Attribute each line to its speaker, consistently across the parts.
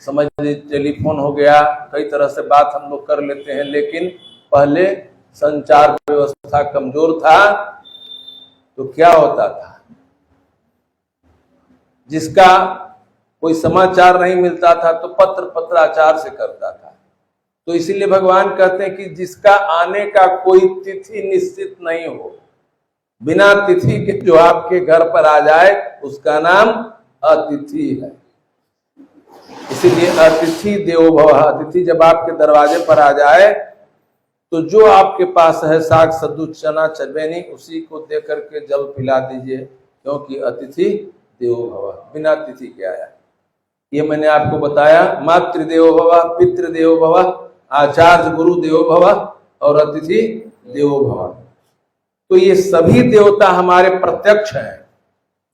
Speaker 1: समझ लीजिए टेलीफोन हो गया, कई तरह से बात हम लोग कर लेते हैं, लेकिन पहले संचार व्यवस्था कमजोर था तो क्या होता था, जिसका कोई समाचार नहीं मिलता था तो पत्राचार से करता था। तो इसीलिए भगवान कहते हैं कि जिसका आने का कोई तिथि निश्चित नहीं हो, बिना तिथि के जो आपके घर पर आ जाए उसका नाम अतिथि है। इसीलिए अतिथि देवो भवः, अतिथि जब आपके दरवाजे पर आ जाए तो जो आपके पास है साग सद्दू चना चरबेनी उसी को दे करके जल पिला दीजिए, क्योंकि अतिथि देवो भवः, बिना तिथि के आया। ये मैंने आपको बताया, मातृदेवो भवः, पितृदेवो भवः, आचार्य गुरु देवो भवः और अतिथि देवो भवः। तो ये सभी देवता हमारे प्रत्यक्ष हैं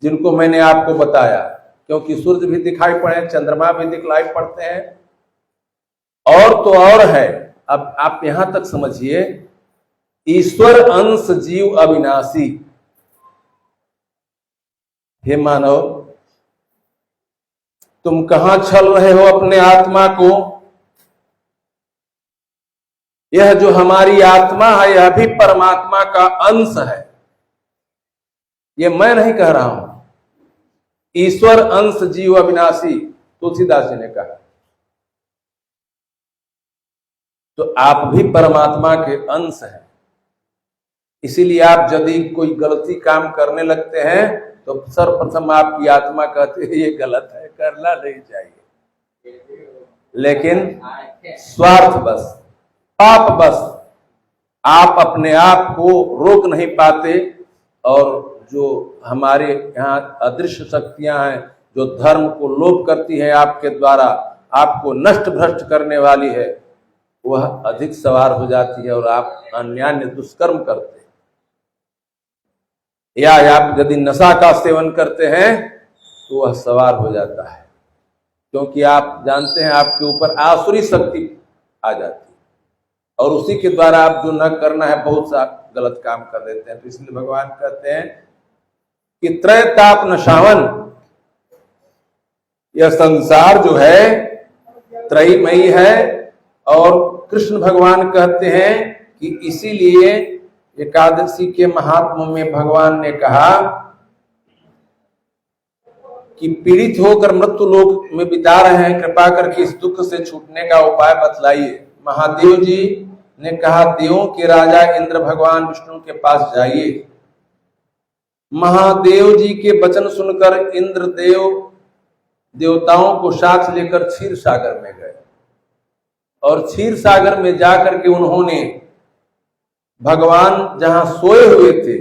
Speaker 1: जिनको मैंने आपको बताया, क्योंकि सूर्य भी दिखाई पड़े, चंद्रमा भी दिखलाई पड़ते हैं, और तो और है। अब आप यहां तक समझिए, ईश्वर अंश जीव अविनाशी। हे मानव, तुम कहां छल रहे हो अपने आत्मा को? यह जो हमारी आत्मा है यह भी परमात्मा का अंश है। यह मैं नहीं कह रहा हूं, ईश्वर अंश जीव अविनाशी तुलसीदास जी ने कहा। तो आप भी परमात्मा के अंश हैं। इसीलिए आप यदि कोई गलती काम करने लगते हैं तो सर्वप्रथम आपकी आत्मा कहती है ये गलत है, करना नहीं चाहिए, लेकिन स्वार्थवश, पापवश आप अपने आप को रोक नहीं पाते। और जो हमारे यहाँ अदृश्य शक्तियां हैं जो धर्म को लोप करती है, आपके द्वारा आपको नष्ट भ्रष्ट करने वाली है, वह अधिक सवार हो जाती है और आप अन्यान्य दुष्कर्म करते हैं। या आप यदि नशा का सेवन करते हैं तो वह सवार हो जाता है, क्योंकि आप जानते हैं आपके ऊपर आसुरी शक्ति आ जाती है और उसी के द्वारा आप जो न करना है बहुत सा गलत काम कर देते हैं। तो इसलिए भगवान कहते हैं कि त्रय ताप नशावन, यह संसार जो है त्रयमयी है। और कृष्ण भगवान कहते हैं कि इसीलिए एकादशी के महात्म्य में भगवान ने कहा कि पीड़ित होकर मृत्यु लोक में बिता रहे हैं, कृपा करके इस दुख से छूटने का उपाय बतलाइए। महादेव जी ने कहा, देवों के राजा इंद्र भगवान विष्णु के पास जाइए। महादेव जी के वचन सुनकर इंद्र देवताओं को साथ लेकर क्षीर सागर में गए और क्षीर सागर में जाकर के उन्होंने भगवान जहां सोए हुए थे,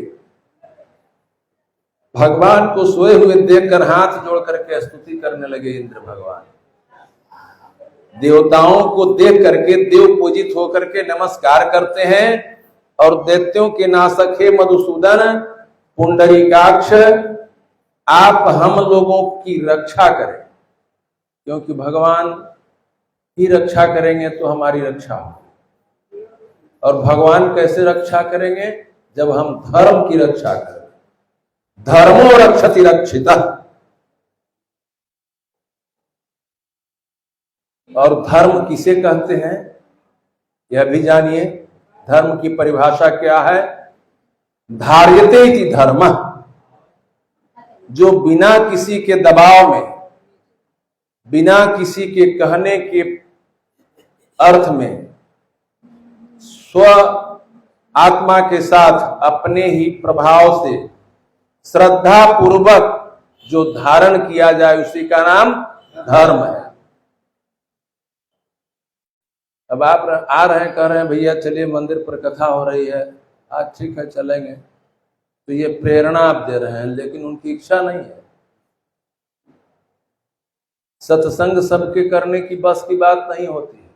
Speaker 1: भगवान को सोए हुए देखकर हाथ जोड़ करके स्तुति करने लगे। इंद्र भगवान देवताओं को देख करके देव पूजित होकर के नमस्कार करते हैं और दैत्यों के नाशक हे मधुसूदन पुंडरीकाक्ष, आप हम लोगों की रक्षा करें, क्योंकि भगवान ही रक्षा करेंगे तो हमारी रक्षा हो। और भगवान कैसे रक्षा करेंगे? जब हम धर्म की रक्षा करें। धर्मो रक्षति रक्षितः। और धर्म किसे कहते हैं यह भी जानिए। धर्म की परिभाषा क्या है? धार्यते इति धर्मः, जो बिना किसी के दबाव में, बिना किसी के कहने के अर्थ में स्व आत्मा के साथ अपने ही प्रभाव से श्रद्धा पूर्वक जो धारण किया जाए उसी का नाम धर्म है। अब आप आ रहे हैं, कह रहे हैं भैया चलिए मंदिर पर कथा हो रही है, आज ठीक है चलेंगे, तो ये प्रेरणा आप दे रहे हैं, लेकिन उनकी इच्छा नहीं है। सत्संग सबके करने की बस की बात नहीं होती है,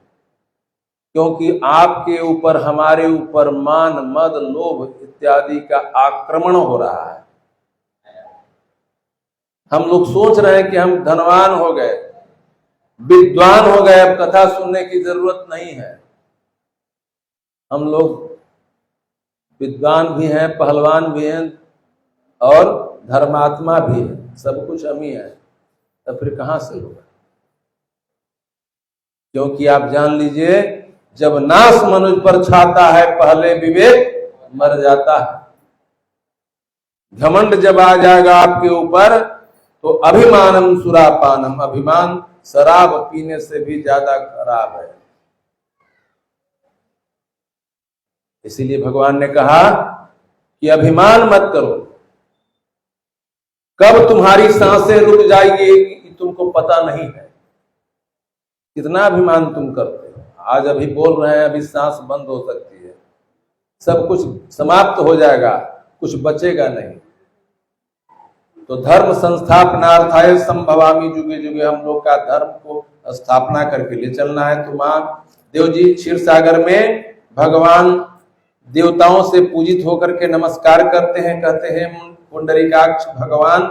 Speaker 1: क्योंकि आपके ऊपर, हमारे ऊपर मान मद लोभ इत्यादि का आक्रमण हो रहा है। हम लोग सोच रहे हैं कि हम धनवान हो गए, विद्वान हो गए, अब कथा सुनने की जरूरत नहीं है। हम लोग विद्वान भी हैं, पहलवान भी हैं और धर्मात्मा भी है, सब कुछ हम ही है, तो फिर कहां से होगा? क्योंकि आप जान लीजिए, जब नाश मनुष्य पर छाता है पहले विवेक मर जाता है। घमंड जब आ जाएगा आपके ऊपर तो अभिमानम सुरापानम, अभिमान शराब पीने से भी ज्यादा खराब है। इसीलिए भगवान ने कहा कि अभिमान मत करो। कब तुम्हारी सांसें रुक जाएगी तुमको पता नहीं है। कितना अभिमान तुम करते हो। आज अभी बोल रहे हैं, अभी सांस बंद हो सकती है, सब कुछ समाप्त हो जाएगा, कुछ बचेगा नहीं। तो धर्म संस्थापनार्थाय संभवामि जुगे जुगे, हम लोग का धर्म को स्थापना करके ले चलना है। तो मां देव जी क्षीर सागर में भगवान देवताओं से पूजित होकर के नमस्कार करते हैं, कहते हैं पुंडरीकाक्ष भगवान,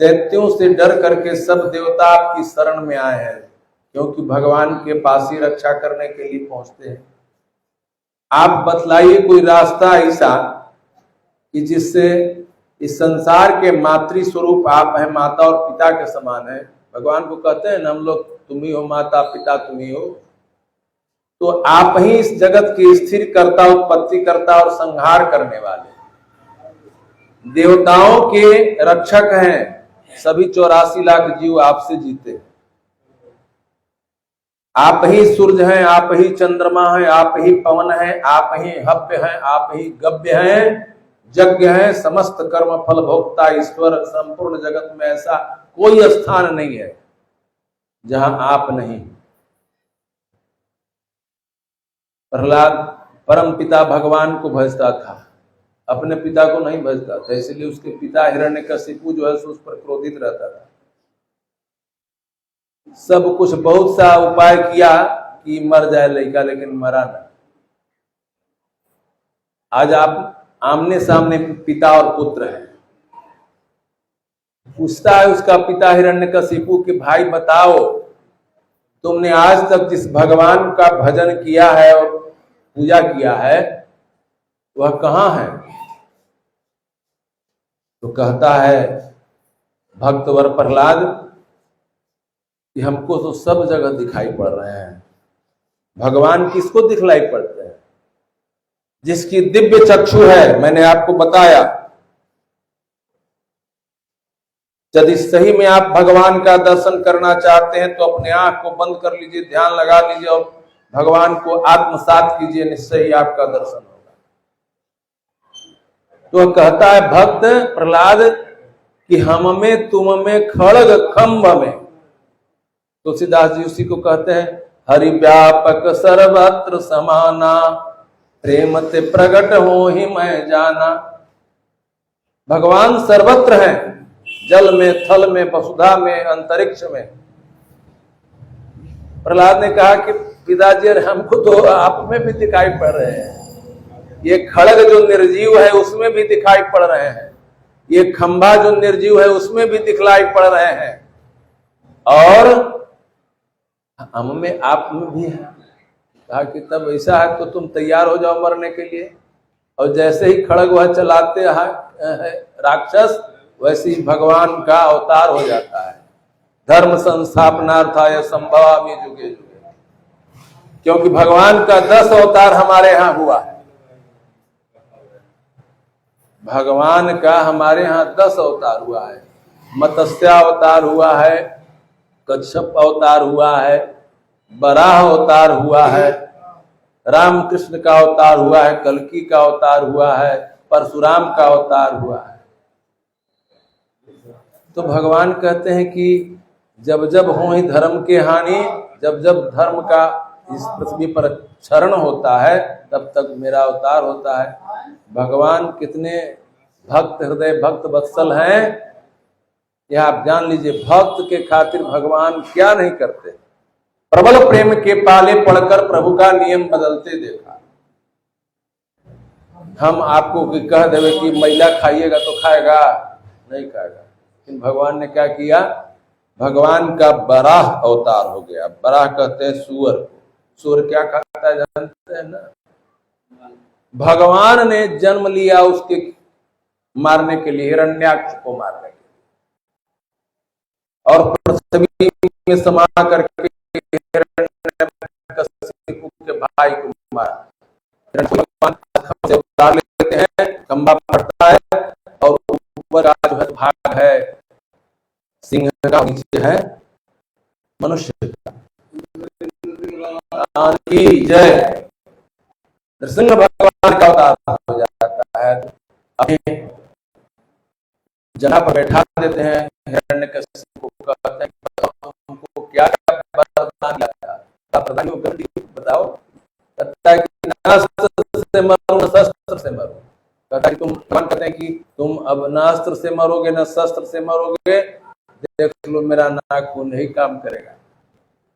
Speaker 1: दैत्यों से डर करके सब देवता आपकी शरण में आए हैं, क्योंकि भगवान के पास ही रक्षा करने के लिए पहुंचते हैं। आप बतलाइए कोई रास्ता ऐसा कि जिससे इस संसार के मातृ स्वरूप आप हैं, माता और पिता के समान है। भगवान को कहते हैं ना, हम लोग तुम ही हो माता, पिता तुम ही हो। तो आप ही इस जगत की स्थिर करता, उत्पत्ति करता और संहार करने वाले, देवताओं के रक्षक हैं। सभी 84 लाख जीव आपसे जीते हैं। आप ही सूर्य हैं, आप ही चंद्रमा हैं, आप ही पवन हैं, आप ही हव्य हैं, आप ही गव्य हैं, यज्ञ हैं, समस्त कर्म फल भोक्ता ईश्वर। संपूर्ण जगत में ऐसा कोई स्थान नहीं है जहां आप नहीं। प्रहलाद परम पिता भगवान को भजता था, अपने पिता को नहीं भजता था, इसलिए उसके पिता हिरण्यकशिपु जो है उस पर क्रोधित रहता था। सब कुछ बहुत सा उपाय किया कि मर जाए लड़का, लेकिन मरा नहीं। आज आप आमने सामने पिता और पुत्र है। पूछता है उसका पिता हिरण्यकशिपु कि भाई बताओ, तुमने आज तक जिस भगवान का भजन किया है और पूजा किया है वह कहां है? तो कहता है भक्तवर प्रहलाद कि हमको तो सब जगह दिखाई पड़ रहे हैं। भगवान किसको दिखलाई पड़ते हैं? जिसकी दिव्य चक्षु है। मैंने आपको बताया, यदि सही में आप भगवान का दर्शन करना चाहते हैं तो अपने आंख को बंद कर लीजिए, ध्यान लगा लीजिए और भगवान को आत्मसात कीजिए, निश्चय ही आपका दर्शन होगा। तो कहता है भक्त प्रहलाद कि हम में तुम में खड़ग खंभ में। तुलसीदास जी उसी को कहते हैं, हरि व्यापक सर्वत्र समाना, प्रेम ते प्रगट हो ही मैं जाना। भगवान सर्वत्र हैं, जल में, थल में, वसुधा में, अंतरिक्ष में। प्रहलाद ने कहा कि पिताजी हमको तो आप में भी दिखाई पड़ रहे हैं, ये खड़ग जो निर्जीव है उसमें भी दिखाई पड़ रहे हैं, ये खंभा जो निर्जीव है उसमें भी दिखलाई पड़ रहे हैं, और हम में आप में भी है। कहा कि तब ऐसा है तो तुम तैयार हो जाओ मरने के लिए। और जैसे ही खड़ग वह चलाते हैं राक्षस, वैसे ही भगवान का अवतार हो जाता है। धर्म संस्थापनार्थाय संभवामि जुगे जुगे, क्योंकि भगवान का 10 अवतार हमारे यहाँ हुआ है। भगवान का हमारे यहाँ 10 अवतार हुआ है। मत्स्यावतार हुआ है, कच्छप अवतार हुआ है, बराह अवतार हुआ है, रामकृष्ण का अवतार हुआ है, कल्की का अवतार हुआ है, परशुराम का अवतार हुआ है। तो भगवान कहते हैं कि जब जब हो ही धर्म के हानि, जब जब धर्म का इस पृथ्वी पर क्षरण होता है तब तक मेरा अवतार होता है। भगवान कितने भक्त हृदय भक्त वत्सल हैं, यह आप जान लीजिए। भक्त के खातिर भगवान क्या नहीं करते। प्रबल प्रेम के पाले पड़कर प्रभु का नियम बदलते देखा। हम आपको कह देवे कि मैला खाइएगा तो खाएगा, नहीं खाएगा। लेकिन भगवान ने क्या किया? भगवान का बराह अवतार हो गया। बराह कहते हैं सुअर को। सुअर क्या खाता है जानते हैं ना? भगवान ने जन्म लिया उसके मारने के लिए, हिरण्याक्ष को मारने के लिए, और पृथ्वी में समा करके हिरण्य भाई को मारा। से उतार लेते हैं, खंबा फटता है और ऊपर का जो है भाग है सिंह का, नीचे है मनुष्य का। जय। नृसिंह भगवान का अवतार हो जाता है। अपने जगह पर बैठा देते हैं। हिरण्यकशिपु को कहते हैं तुमको क्या वरदान दिया था, बताओ। कहता है कि न अस्त्र से मरो न शस्त्र से मरो। कहता है कि तुम कहते हैं कि तुम अब न अस्त्र से मरोगे न शस्त्र से मरोगे, देख लो मेरा नाखून ही काम करेगा।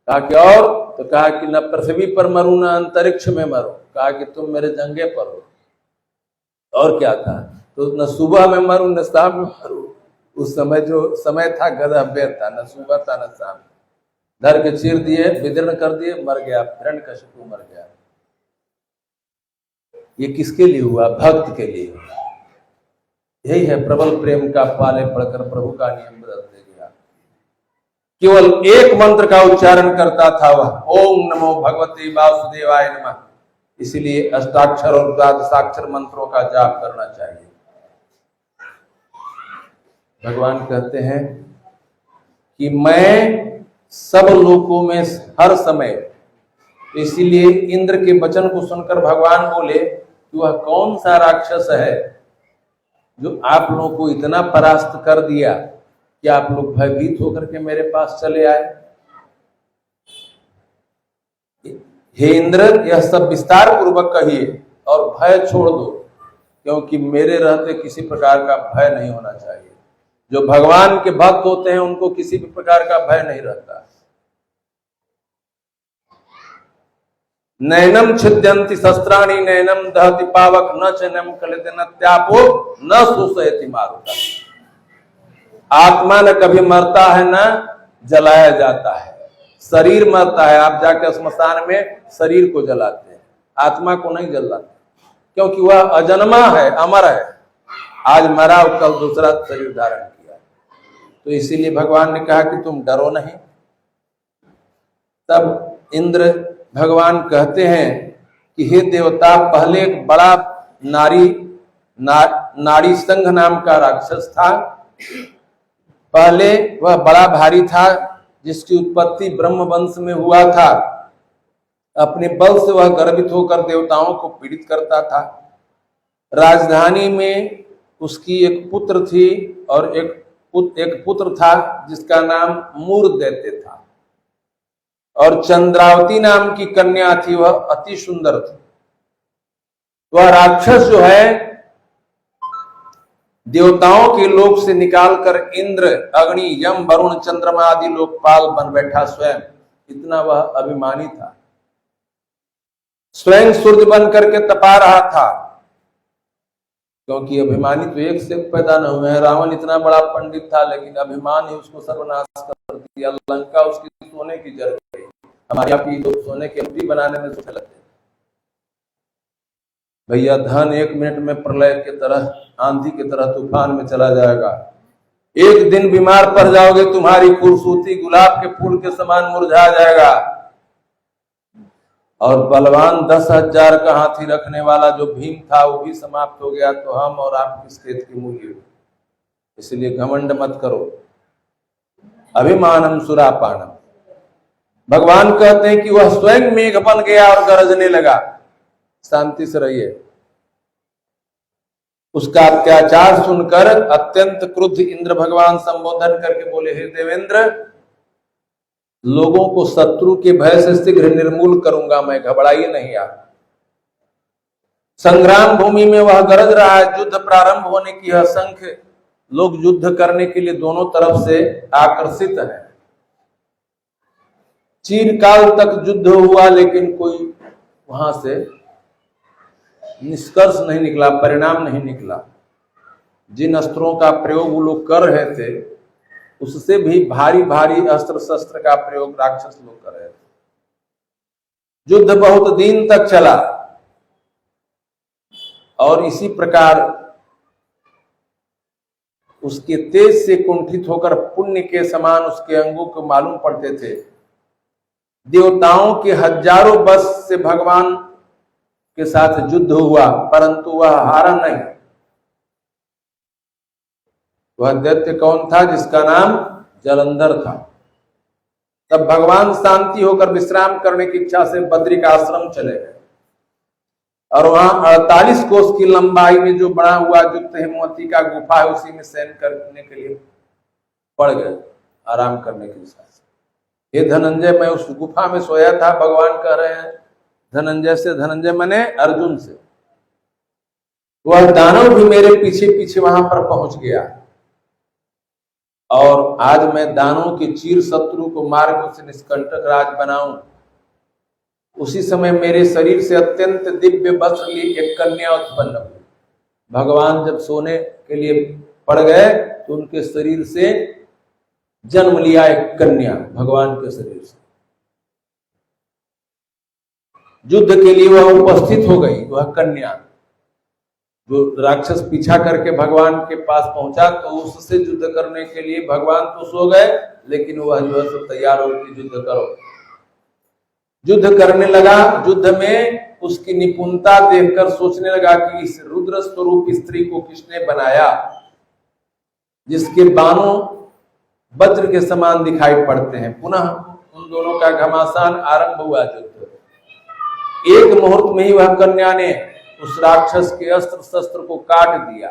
Speaker 1: कहा कि और? तो कहा कि न पृथ्वी पर मरूं न अंतरिक्ष में मरो। कहा कि तुम मेरे जंगे पर हो। और क्या था? तो न सुबह में मरूं न शाम में मरूं। उस समय जो समय था गधा बेर था, न सुबह था न शाम। धर के चीर दिए, विदीर्ण कर दिए, मर गया। हिरण्यकशिपु मर गया। ये किसके लिए हुआ? भक्त के लिए हुआ। यही है प्रबल प्रेम का पाले पड़कर प्रभु का नियम बदल दे गया। केवल एक मंत्र का उच्चारण करता था वह, ओम नमो भगवते वासुदेवाय नमः। इसीलिए अष्टाक्षर और द्वादशाक्षर मंत्रों का जाप करना चाहिए। भगवान कहते हैं कि मैं सब लोकों में हर समय, इसीलिए इंद्र के वचन को सुनकर भगवान बोले कि वह कौन सा राक्षस है जो आप लोगों को इतना परास्त कर दिया कि आप लोग भयभीत होकर के मेरे पास चले आए। हे इंद्र, यह सब विस्तार पूर्वक कहिए और भय छोड़ दो, क्योंकि मेरे रहते किसी प्रकार का भय नहीं होना चाहिए। जो भगवान के भक्त होते हैं उनको किसी भी प्रकार का भय नहीं रहता। नैनम छिद्यन्ति शस्त्राणि नैनम दहति पावक न चैनम कलिते न त्यापो न सुसयति मारुता। आत्मा न कभी मरता है न जलाया जाता है। शरीर मरता है, आप जाके स्मशान में शरीर को जलाते हैं, आत्मा को नहीं जलाते, क्योंकि वह अजन्मा है, अमर है। आज मरा और कल दूसरा शरीर धारण किया। तो इसीलिए भगवान ने कहा कि तुम डरो नहीं। तब इंद्र भगवान कहते हैं कि हे देवता, पहले एक बड़ा नाड़ी संघ नाम का राक्षस था। पहले वह बड़ा भारी था, जिसकी उत्पत्ति ब्रह्म वंश में हुआ था। अपने बल से वह गर्वित होकर देवताओं को पीड़ित करता था। राजधानी में उसकी एक पुत्र थी और एक पुत्र था जिसका नाम मूर्धदैत्य था, और चंद्रावती नाम की कन्या थी, वह अति सुंदर थी। वह राक्षस जो है देवताओं के लोक से निकालकर इंद्र, अग्नि, यम, वरुण, चंद्रमा आदि लोकपाल बन बैठा स्वयं। इतना वह अभिमानी था। स्वयं सूर्य बन करके तपा रहा था, क्योंकि अभिमानी तो एक से पैदा न हुए हैं। रावण इतना बड़ा पंडित था, लेकिन अभिमान ही उसको सर्वनाश कर दिया। लंका उसकी सोने की जड़ गई। हमारे यहाँ की तो सोने की मूर्ति बनाने में सोचे लगते। भैया, धन 1 मिनट में प्रलय के तरह, आंधी की तरह तूफान में चला जाएगा। एक दिन बीमार पड़ जाओगे, तुम्हारी खूबसूरती गुलाब के फूल के समान मुरझा जाएगा। और बलवान 10,000 का हाथी रखने वाला जो भीम था वो भी समाप्त हो गया, तो हम और आप किस खेत की मूली। इसलिए घमंड मत करो। अभिमानम सुरापानम। भगवान कहते हैं कि वह स्वयं मेघ बन गया और गरजने लगा। शांति से रहिए। उसका अत्याचार सुनकर अत्यंत क्रुद्ध इंद्र भगवान संबोधन करके बोले, हे देवेंद्र, लोगों को शत्रु के भय से शीघ्र निर्मूल करूंगा मैं, घबराइए नहीं आप। संग्राम भूमि में वह गरज रहा है। युद्ध प्रारंभ होने की यह शंख, लोग युद्ध करने के लिए दोनों तरफ से आकर्षित हैं। चिरकाल तक युद्ध हुआ, लेकिन कोई वहां से निष्कर्ष नहीं निकला, परिणाम नहीं निकला। जिन अस्त्रों का प्रयोग वो लोग कर रहे थे, उससे भी भारी भारी अस्त्र शस्त्र का प्रयोग राक्षस लोग कर रहे थे। युद्ध बहुत दिन तक चला और इसी प्रकार उसके तेज से कुंठित होकर पुण्य के समान उसके अंगों को मालूम पड़ते थे। देवताओं के हजारों बस से भगवान के साथ युद्ध हुआ, परंतु वह हारा नहीं। वह दैत्य कौन था? जिसका नाम जलंधर था। तब भगवान शांति होकर विश्राम करने की इच्छा से बद्रिक आश्रम चले गए और वहां 48 कोस की लंबाई में जो बना हुआ युक्त हेमवती का गुफा है, उसी में शयन करने के लिए पड़ गए, आराम करने के हिसाब से। हे धनंजय, मैं उस गुफा में सोया था। भगवान कह रहे हैं धनंजय से, धनंजय मने अर्जुन से, वह दानव भी मेरे पीछे पीछे वहां पर पहुंच गया और आज मैं दानवों के चीर शत्रु को मार के उसे निष्कंटक राज बनाऊं। उसी समय मेरे शरीर से अत्यंत दिव्य वस्त्र ली एक कन्या उत्पन्न हुई। भगवान जब सोने के लिए पड़ गए तो उनके शरीर से जन्म लिया एक कन्या, भगवान के शरीर से। युद्ध के लिए वह उपस्थित हो गई। वह कन्या जो राक्षस पीछा करके भगवान के पास पहुंचा तो उससे युद्ध करने के लिए भगवान तो सो गए, लेकिन वह जो है सब तैयार हो कि युद्ध करो। युद्ध करने लगा। युद्ध में उसकी निपुणता देखकर सोचने लगा कि इस रुद्र स्वरूप स्त्री को किसने बनाया, जिसके बाणों वज्र के समान दिखाई पड़ते हैं। पुनः उन दोनों का घमासान आरंभ हुआ युद्ध। एक मुहूर्त में ही वह कन्या ने उस राक्षस के अस्त्र शस्त्र को काट दिया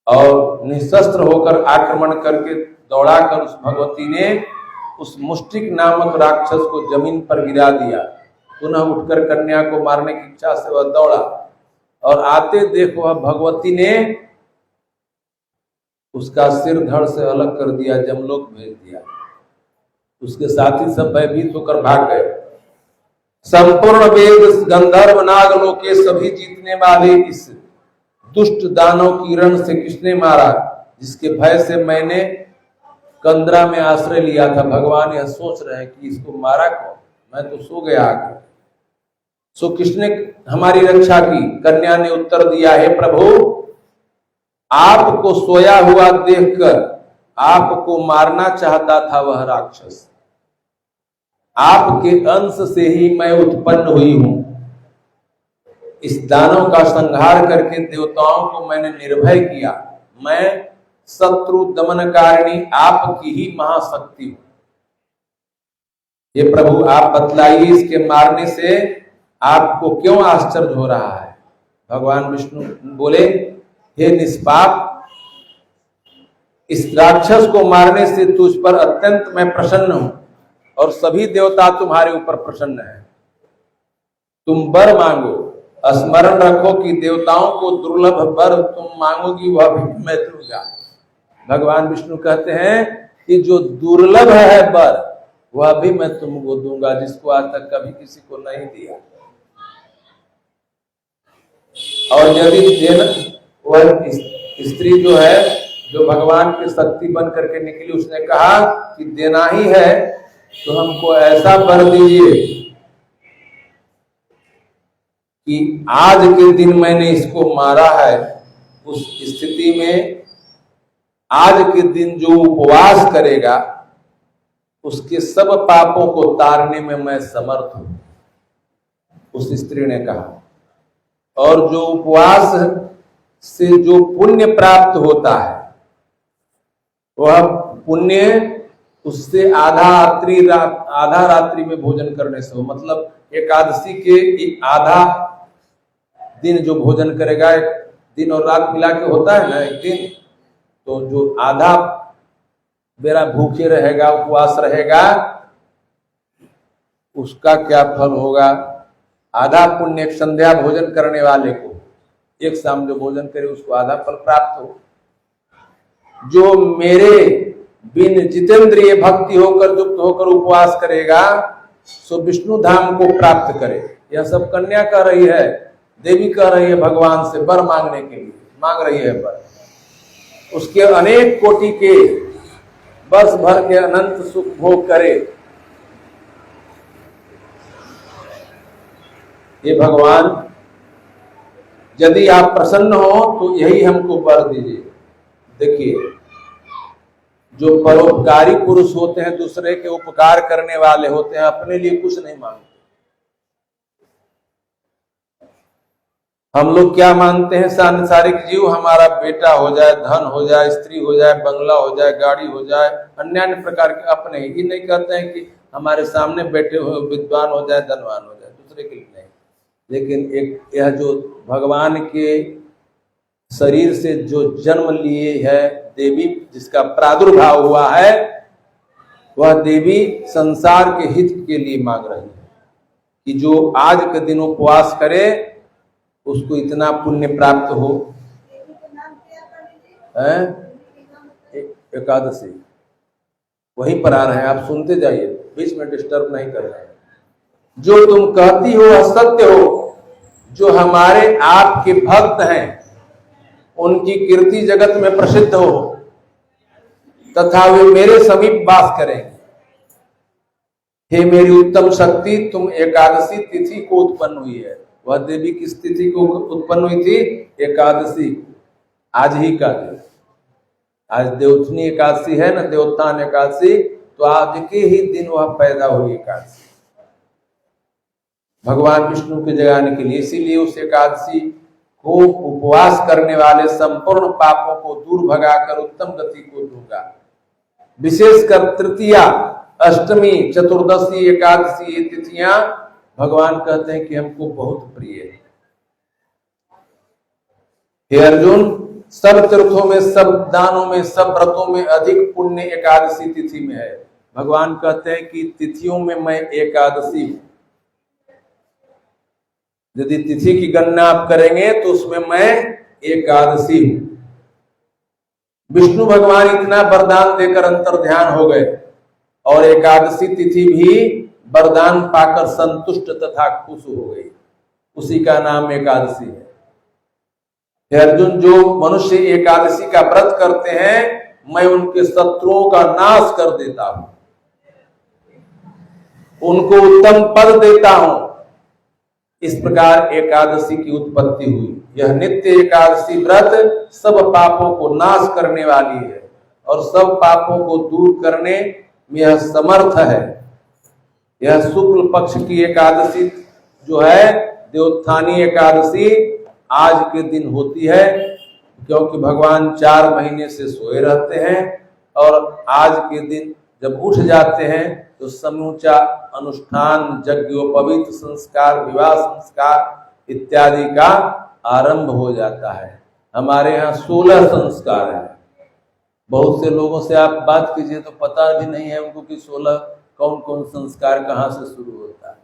Speaker 1: और निशस्त्र होकर आक्रमण करके दौड़ाकर उस भगवती ने उस मुष्टिक नामक राक्षस को जमीन पर गिरा दिया। पुनः उठकर कन्या को मारने की इच्छा से वह दौड़ा और आते देख वह भगवती ने उसका सिर धड़ से अलग कर दिया, जमलोक भेज दिया। उसके साथी सब भयभीत होकर भाग गए। संपूर्ण वेद गंधर्व नागलोके सभी जीतने वाले इस दुष्ट दानव की रण से किसने मारा, जिसके भय से मैंने कंदरा में आश्रय लिया था। भगवान यह सोच रहे हैं कि इसको मारा कौन, मैं तो सो गया आगे। सो किसने हमारी रक्षा की? कन्या ने उत्तर दिया, हे प्रभु, आपको सोया हुआ देखकर आपको मारना चाहता था वह राक्षस। आपके अंश से ही मैं उत्पन्न हुई हूं। इस दानव का संहार करके देवताओं को मैंने निर्भय किया। मैं शत्रु दमनकारिणी आपकी ही महाशक्ति हूं। ये प्रभु आप बतलाइए, इसके मारने से आपको क्यों आश्चर्य हो रहा है? भगवान विष्णु बोले, हे निष्पाप, इस राक्षस को मारने से तुझ पर अत्यंत मैं प्रसन्न हूं और सभी देवता तुम्हारे ऊपर प्रसन्न हैं। तुम वर मांगो। स्मरण रखो कि देवताओं को दुर्लभ वर तुम मांगोगी वह भी मैं दूंगा। भगवान विष्णु कहते हैं कि जो दुर्लभ है वर वह भी मैं तुमको दूंगा, जिसको आज तक कभी किसी को नहीं दिया। और यदि वह स्त्री जो है, जो भगवान की शक्ति बन करके निकली, उसने कहा कि देना ही है तो हमको ऐसा वर दीजिए कि आज के दिन मैंने इसको मारा है, उस स्थिति में आज के दिन जो उपवास करेगा उसके सब पापों को तारने में मैं समर्थ हूं, उस स्त्री ने कहा। और जो उपवास से जो पुण्य प्राप्त होता है वह पुण्य उससे आधा रात्रि में भोजन करने से हो। मतलब एकादशी के आधा दिन जो भोजन करेगा, एक दिन और रात मिला के होता है ना एक दिन, तो जो आधा बेरा भूखे रहेगा, उपवास रहेगा, उसका क्या फल होगा? आधा पुण्य एक संध्या भोजन करने वाले को, एक शाम जो भोजन करे उसको आधा फल प्राप्त हो। जो मेरे बिन जितेंद्रिय भक्ति होकर युक्त होकर उपवास करेगा सो विष्णु धाम को प्राप्त करे। यह सब कन्या कह रही है, देवी कह रही है भगवान से वर मांगने के लिए, मांग रही है वर। उसके अनेक कोटि के बस भर के अनंत सुख भोग करे। ये भगवान, यदि आप प्रसन्न हो तो यही हमको वर दीजिए। देखिए, जो परोपकारी पुरुष होते हैं, दूसरे के उपकार करने वाले होते हैं, अपने लिए कुछ नहीं मांगते। हम लोग क्या मानते हैं? सांसारिक जीव हमारा बेटा हो जाए, धन हो जाए, स्त्री हो जाए, बंगला हो जाए, गाड़ी हो जाए, अन्य अन्य प्रकार के अपने ही नहीं कहते हैं कि हमारे सामने बैठे हुए विद्वान हो जाए, धनवान हो जाए, दूसरे के लिए नहीं। लेकिन एक यह जो भगवान के शरीर से जो जन्म लिए है देवी, जिसका प्रादुर्भाव हुआ है, वह देवी संसार के हित के लिए मांग रही है कि जो आज के दिन उपवास करे उसको इतना पुण्य प्राप्त हो। एकादशी वहीं पर आ रहे हैं, आप सुनते जाइए, बीच में डिस्टर्ब नहीं कर रहे हैं। जो तुम कहती हो वह सत्य हो, जो हमारे आपके भक्त हैं उनकी कीर्ति जगत में प्रसिद्ध हो, तथा वे मेरे समीप वास करेंगे। हे मेरी उत्तम शक्ति, तुम एकादशी तिथि को उत्पन्न हुई है। वह देवी किस तिथि को उत्पन्न हुई थी? एकादशी, आज ही का दिन। आज देवोत्थानी एकादशी है ना, देवोत्थान एकादशी, तो आज के ही दिन वह पैदा हुई एकादशी, भगवान विष्णु के जगाने के लिए। इसीलिए उस एकादशी को उपवास करने वाले संपूर्ण पापों को दूर भगाकर उत्तम गति को दूंगा। विशेषकर तृतीया, अष्टमी, चतुर्दशी, एकादशी, ये तिथियां भगवान कहते हैं कि हमको बहुत प्रिय है। हे अर्जुन, सब तीर्थों में, सब दानों में, सब व्रतों में अधिक पुण्य एकादशी तिथि में है। भगवान कहते हैं कि तिथियों में मैं एकादशी हूं। यदि तिथि की गणना आप करेंगे तो उसमें मैं एकादशी हूं। विष्णु भगवान इतना वरदान देकर अंतर्ध्यान हो गए और एकादशी तिथि भी वरदान पाकर संतुष्ट तथा खुश हो गई। उसी का नाम एकादशी है। हे अर्जुन, जो मनुष्य एकादशी का व्रत करते हैं, मैं उनके शत्रुओं का नाश कर देता हूं, उनको उत्तम पद देता हूं। इस प्रकार एकादशी की उत्पत्ति हुई। यह नित्य एकादशी व्रत सब पापों को नाश करने वाली है और सब पापों को दूर करने में यह समर्थ है। यह शुक्ल पक्ष की एकादशी जो है, देवोत्थानी एकादशी, आज के दिन होती है, क्योंकि भगवान 4 महीने से सोए रहते हैं और आज के दिन जब उठ जाते हैं तो समूचा अनुष्ठान, यज्ञोपवीत संस्कार, विवाह संस्कार इत्यादि का आरंभ हो जाता है। हमारे यहाँ 16 संस्कार है। बहुत से लोगों से आप बात कीजिए तो पता भी नहीं है उनको कि 16 कौन कौन संस्कार कहां से शुरू होता है,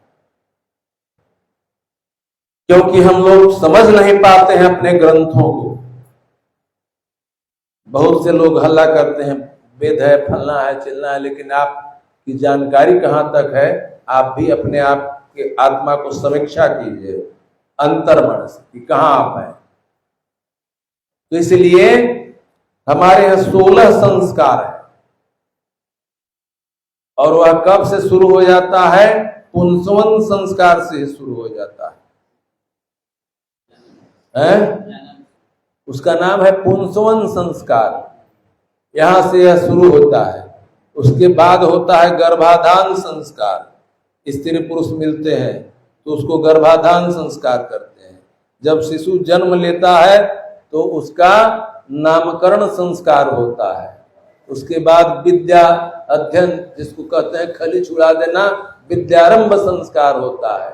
Speaker 1: क्योंकि हम लोग समझ नहीं पाते हैं अपने ग्रंथों को। बहुत से लोग हल्ला करते हैं, वेद है, फलना है, चिलना है, लेकिन आपकी जानकारी कहां तक है? आप भी अपने आप के आत्मा को समीक्षा कीजिए अंतर्मन से कि कहां आप हैं। तो इसलिए हमारे यहाँ 16 संस्कार है और वह कब से शुरू हो जाता है? पुंसवन संस्कार से शुरू हो जाता है? उसका नाम है पुंसवन संस्कार। यहां से यह शुरू होता है। उसके बाद होता है गर्भाधान संस्कार। स्त्री पुरुष मिलते हैं तो उसको गर्भाधान संस्कार करते हैं। जब शिशु जन्म लेता है तो उसका नामकरण संस्कार होता है। उसके बाद विद्या अध्ययन, जिसको कहते हैं खली छुड़ा देना, विद्यारंभ संस्कार होता है।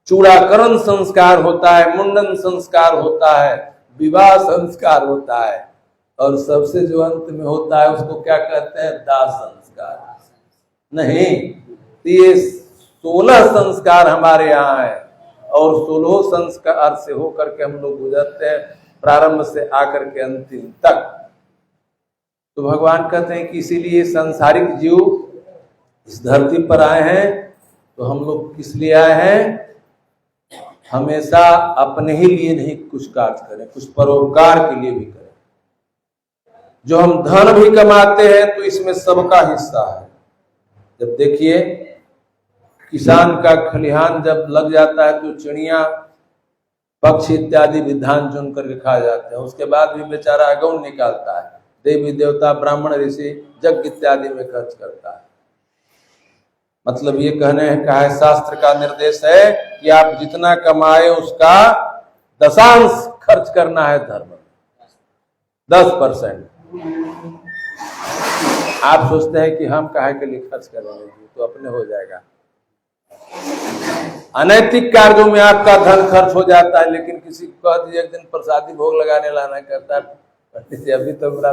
Speaker 1: चूड़ाकरण संस्कार होता है, मुंडन संस्कार होता है, विवाह संस्कार होता है और सबसे जो अंत में होता है उसको क्या कहते हैं? दाह संस्कार। नहीं, तो ये 16 संस्कार हमारे यहाँ है और 16 संस्कार से होकर के हम लोग गुजरते हैं, प्रारंभ से आकर के अंतिम तक। तो भगवान कहते हैं कि इसीलिए सांसारिक जीव इस धरती पर आए हैं। तो हम लोग किस लिए आए हैं? हमेशा अपने ही लिए नहीं कुछ कार्य करें, कुछ परोपकार के लिए भी करें। जो हम धन भी कमाते हैं तो इसमें सबका हिस्सा है। जब देखिए किसान का खलिहान जब लग जाता है तो चिड़िया, पक्षी इत्यादि भी धान चुन करके खा जाते हैं। उसके बाद भी बेचारा अगौन निकालता है, देवी देवता ब्राह्मण ऋषि यज्ञ इत्यादि में खर्च करता है। मतलब ये कहने का है, शास्त्र का निर्देश है कि आप जितना कमाए उसका दशांश खर्च करना है धर्म में, 10%। आप सोचते हैं कि हम काहे के लिए खर्च करेंगे, तो अपने हो जाएगा। अनैतिक कार्यों में आपका धन खर्च हो जाता है, लेकिन किसी को कह दीजिए एक दिन प्रसादी भोग लगाने लाना करता है, अभी तो बड़ा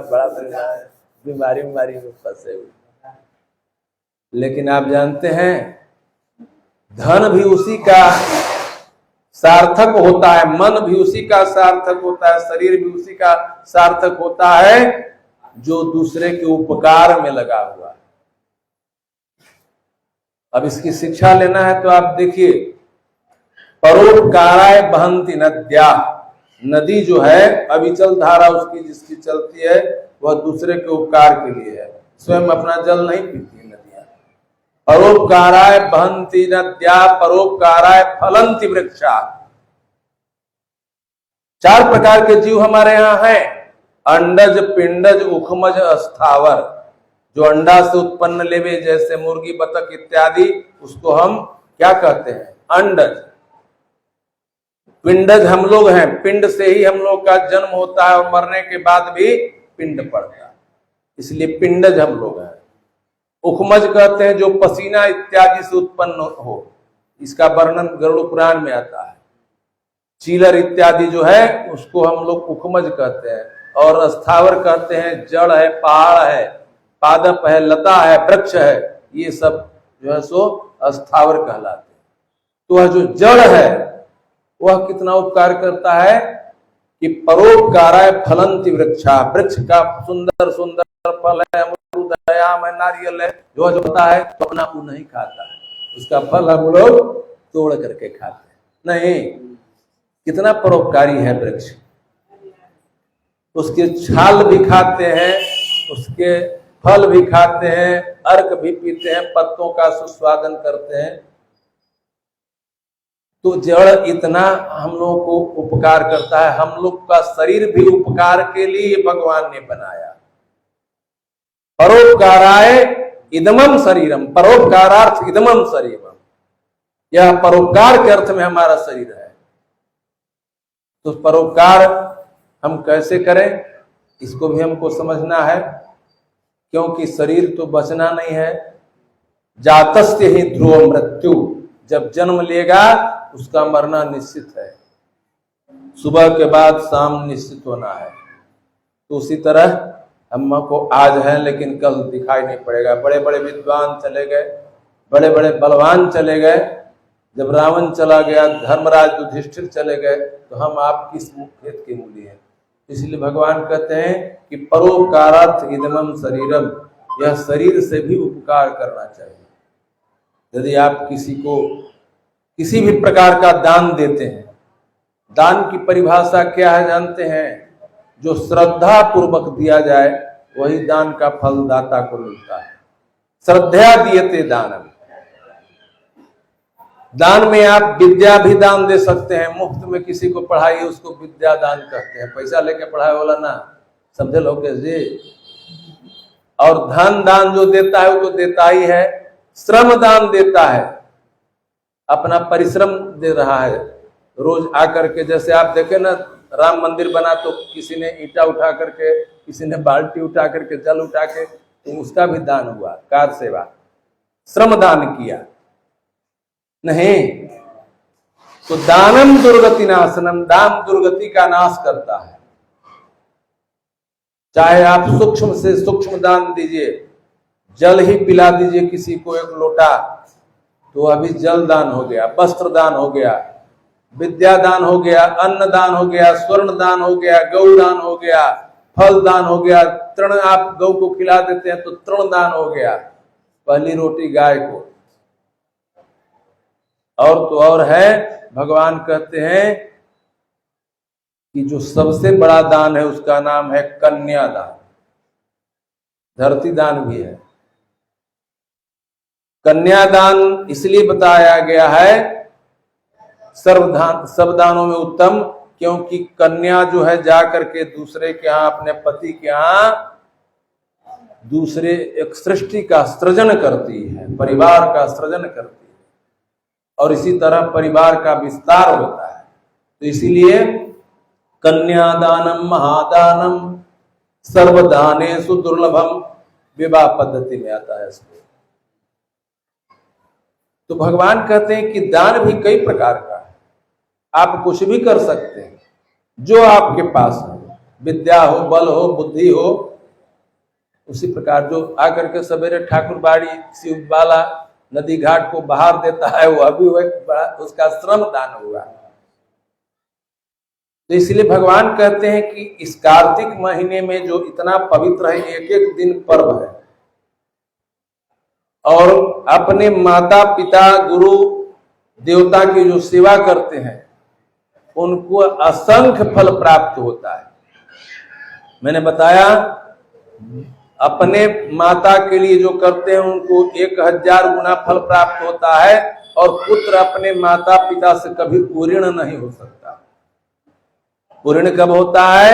Speaker 1: बीमारी में फंसे हुए। लेकिन आप जानते हैं धन भी उसी का सार्थक होता है, मन भी उसी का सार्थक होता है, शरीर भी उसी का सार्थक होता है जो दूसरे के उपकार में लगा हुआ है। अब इसकी शिक्षा लेना है तो आप देखिए, परोपकाराय बहंति नद्या, नदी जो है अविचल धारा उसकी जिसकी चलती है वह दूसरे के उपकार के लिए है, स्वयं अपना जल नहीं पीती नदियां। परोपकाराय बहंति नद्या परोपकाराय फलंति वृक्षा। 4 प्रकार के जीव हमारे यहाँ हैं, अंडज, पिंडज, उखमज, अस्थावर। जो अंडा से उत्पन्न लेवे, जैसे मुर्गी, बतख इत्यादि, उसको हम क्या कहते हैं? अंडज। पिंडज हम लोग हैं, पिंड से ही हम लोग का जन्म होता है और मरने के बाद भी पिंड पड़ता है, इसलिए पिंडज हम लोग हैं। उखमज कहते हैं जो पसीना इत्यादि से उत्पन्न हो, इसका वर्णन गरुड़ पुराण में आता है। चीलर इत्यादि जो है उसको हम लोग उखमज कहते हैं। और स्थावर कहते हैं जड़ है, पहाड़ है, पादप है, लता है, वृक्ष है, ये सब जो है सो स्थावर कहलाते हैं। तो वह जो जड़ है वह कितना उपकार करता है कि परोपकाराय फलंति वृक्षा। वृक्ष का सुंदर सुंदर फल है, अमरूद है, आम है, नारियल है, जो होता है तो अपना वो नहीं खाता है, उसका फल हम लोग तोड़ करके खाते हैं। नहीं, कितना परोपकारी है वृक्ष। उसके छाल भी खाते हैं, उसके फल भी खाते हैं, अर्क भी पीते हैं, पत्तों का सुस्वादन करते हैं। तो जड़ इतना हम लोग को उपकार करता है। हम लोग का शरीर भी उपकार के लिए भगवान ने बनाया। परोपकाराय इदमम शरीरम, परोपकारार्थ इदमम शरीरम, यह परोपकार के अर्थ में हमारा शरीर है। तो परोपकार हम कैसे करें, इसको भी हमको समझना है, क्योंकि शरीर तो बचना नहीं है। जातस्य ही ध्रुव मृत्यु, जब जन्म लेगा उसका मरना निश्चित है, सुबह के बाद शाम निश्चित होना है। तो उसी तरह हमको आज है लेकिन कल दिखाई नहीं पड़ेगा। बड़े बड़े विद्वान चले गए, बड़े बड़े बलवान चले गए, जब रावण चला गया, धर्मराज युधिष्ठिर चले गए, तो हम आप किस खेत की मूली हैं। इसलिए भगवान कहते हैं कि परोपकारार्थ इदमम शरीरम, यह शरीर से भी उपकार करना चाहिए। यदि आप किसी को किसी भी प्रकार का दान देते हैं, दान की परिभाषा क्या है जानते हैं? जो श्रद्धा पूर्वक दिया जाए वही दान का फल दाता को मिलता है। श्रद्धा दीयते दानम। दान में आप विद्या भी दान दे सकते हैं, मुफ्त में किसी को पढ़ाइए उसको विद्या दान कहते हैं, पैसा लेके पढ़ाए वाला ना, समझे लोग जी। और धन दान जो देता है वो तो देता ही है, श्रम दान देता है, अपना परिश्रम दे रहा है। रोज आकर के, जैसे आप देखे ना राम मंदिर बना तो किसी ने ईंटा उठा करके, किसी ने बाल्टी उठा करके, जल उठा के, तो उसका भी दान हुआ, कार सेवा, श्रम दान किया। नहीं तो दानम दुर्गति नाशनम, दान दुर्गति का नाश करता है। चाहे आप सूक्ष्म से सूक्ष्म दान दीजिए, जल ही पिला दीजिए किसी को 1 लोटा, तो अभी जल दान हो गया, वस्त्र दान हो गया, विद्या दान हो गया, अन्न दान हो गया, स्वर्ण दान हो गया, गौ दान हो गया, फल दान हो गया, तृण आप गौ को खिला देते हैं तो तृण दान हो गया, पहली रोटी गाय को। और तो और है, भगवान कहते हैं कि जो सबसे बड़ा दान है उसका नाम है कन्यादान। धरती दान भी है। कन्यादान इसलिए बताया गया है सब दानों में उत्तम, क्योंकि कन्या जो है जा करके दूसरे के यहाँ, अपने पति के यहाँ दूसरे एक सृष्टि का सृजन करती है, परिवार का सृजन करती है, और इसी तरह परिवार का विस्तार होता है। तो इसीलिए कन्यादानम महादानम सर्वदानेषु दुर्लभम विवाह पद्धति में आता है इसको। तो भगवान कहते हैं कि दान भी कई प्रकार का है, आप कुछ भी कर सकते हैं जो आपके पास है, विद्या हो, बल हो, बुद्धि हो। उसी प्रकार जो आकर के सवेरे ठाकुरबाड़ी शिवबाला नदी घाट को बहार देता है, वो अभी उसका श्रम दान हुआ। तो इसलिए भगवान कहते हैं कि इस कार्तिक महीने में जो इतना पवित्र है, एक एक दिन पर्व है, और अपने माता पिता गुरु देवता की जो सेवा करते हैं उनको असंख्य फल प्राप्त होता है। मैंने बताया अपने माता के लिए जो करते हैं उनको 1000 गुना फल प्राप्त होता है, और पुत्र अपने माता पिता से कभी ऋण नहीं हो सकता। ऋण कब होता है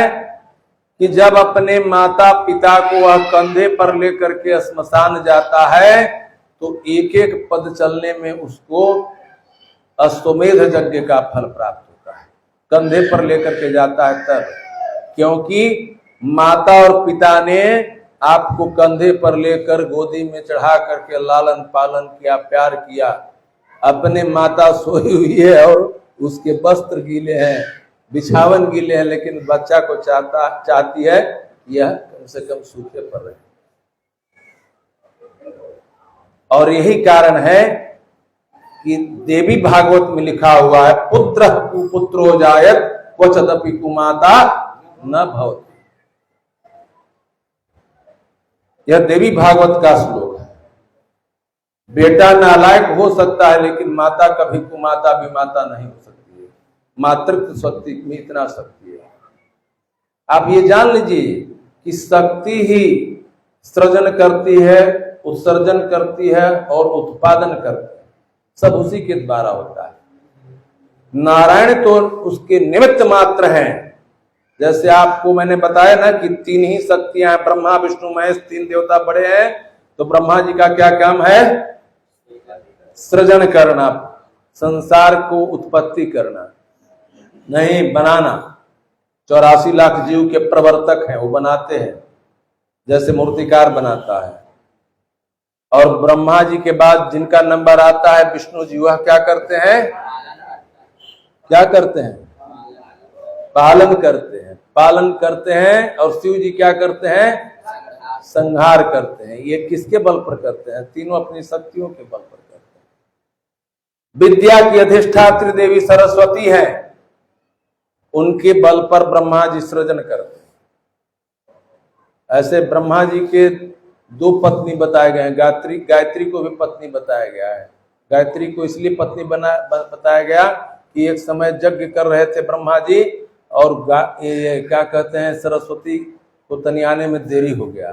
Speaker 1: कि जब अपने माता पिता को वह कंधे पर लेकर के श्मशान जाता है तो एक एक पद चलने में उसको अश्वमेध यज्ञ का फल प्राप्त होता है। कंधे पर लेकर के जाता है तब, क्योंकि माता और पिता ने आपको कंधे पर लेकर गोदी में चढ़ा करके लालन पालन किया, प्यार किया। अपने माता सोई हुई है और उसके वस्त्र गीले हैं, बिछावन गीले हैं, लेकिन बच्चा को चाहती है यह कम से कम सूखे पर रहे। और यही कारण है कि देवी भागवत में लिखा हुआ है, पुत्र कुपुत्रो जायत क्वचिदपि कुमाता न भवति। यह देवी भागवत का श्लोक है। बेटा नालायक हो सकता है, लेकिन माता कभी कुमाता विमाता नहीं हो सकती है। मातृत्व शक्ति में इतना शक्ति है। आप ये जान लीजिए कि शक्ति ही सृजन करती है, उत्सर्जन करती है और उत्पादन करती है, सब उसी के द्वारा होता है। नारायण तो उसके निमित्त मात्र हैं। जैसे आपको मैंने बताया ना कि 3 ही शक्तियां हैं, ब्रह्मा विष्णु महेश, 3 देवता बड़े हैं। तो ब्रह्मा जी का क्या काम है? सृजन करना, संसार को उत्पत्ति करना, नहीं बनाना। 84 लाख जीव के प्रवर्तक हैं, वो बनाते हैं, जैसे मूर्तिकार बनाता है। और ब्रह्मा जी के बाद जिनका नंबर आता है विष्णु जी, वह क्या करते हैं? क्या करते हैं? पालन करते हैं, पालन करते हैं। और शिव जी क्या करते हैं? संहार करते हैं। ये किसके बल पर करते हैं? तीनों अपनी शक्तियों के बल पर करते हैं। विद्या की अधिष्ठात्री देवी सरस्वती है, उनके बल पर ब्रह्मा जी सृजन करते हैं। ऐसे ब्रह्मा जी के 2 पत्नी बताए गए हैं। गायत्री को भी पत्नी बताया गया है। गायत्री को इसलिए पत्नी बताया गया कि एक समय यज्ञ कर रहे थे ब्रह्मा जी, और क्या कहते हैं, सरस्वती को तनी आने में देरी हो गया।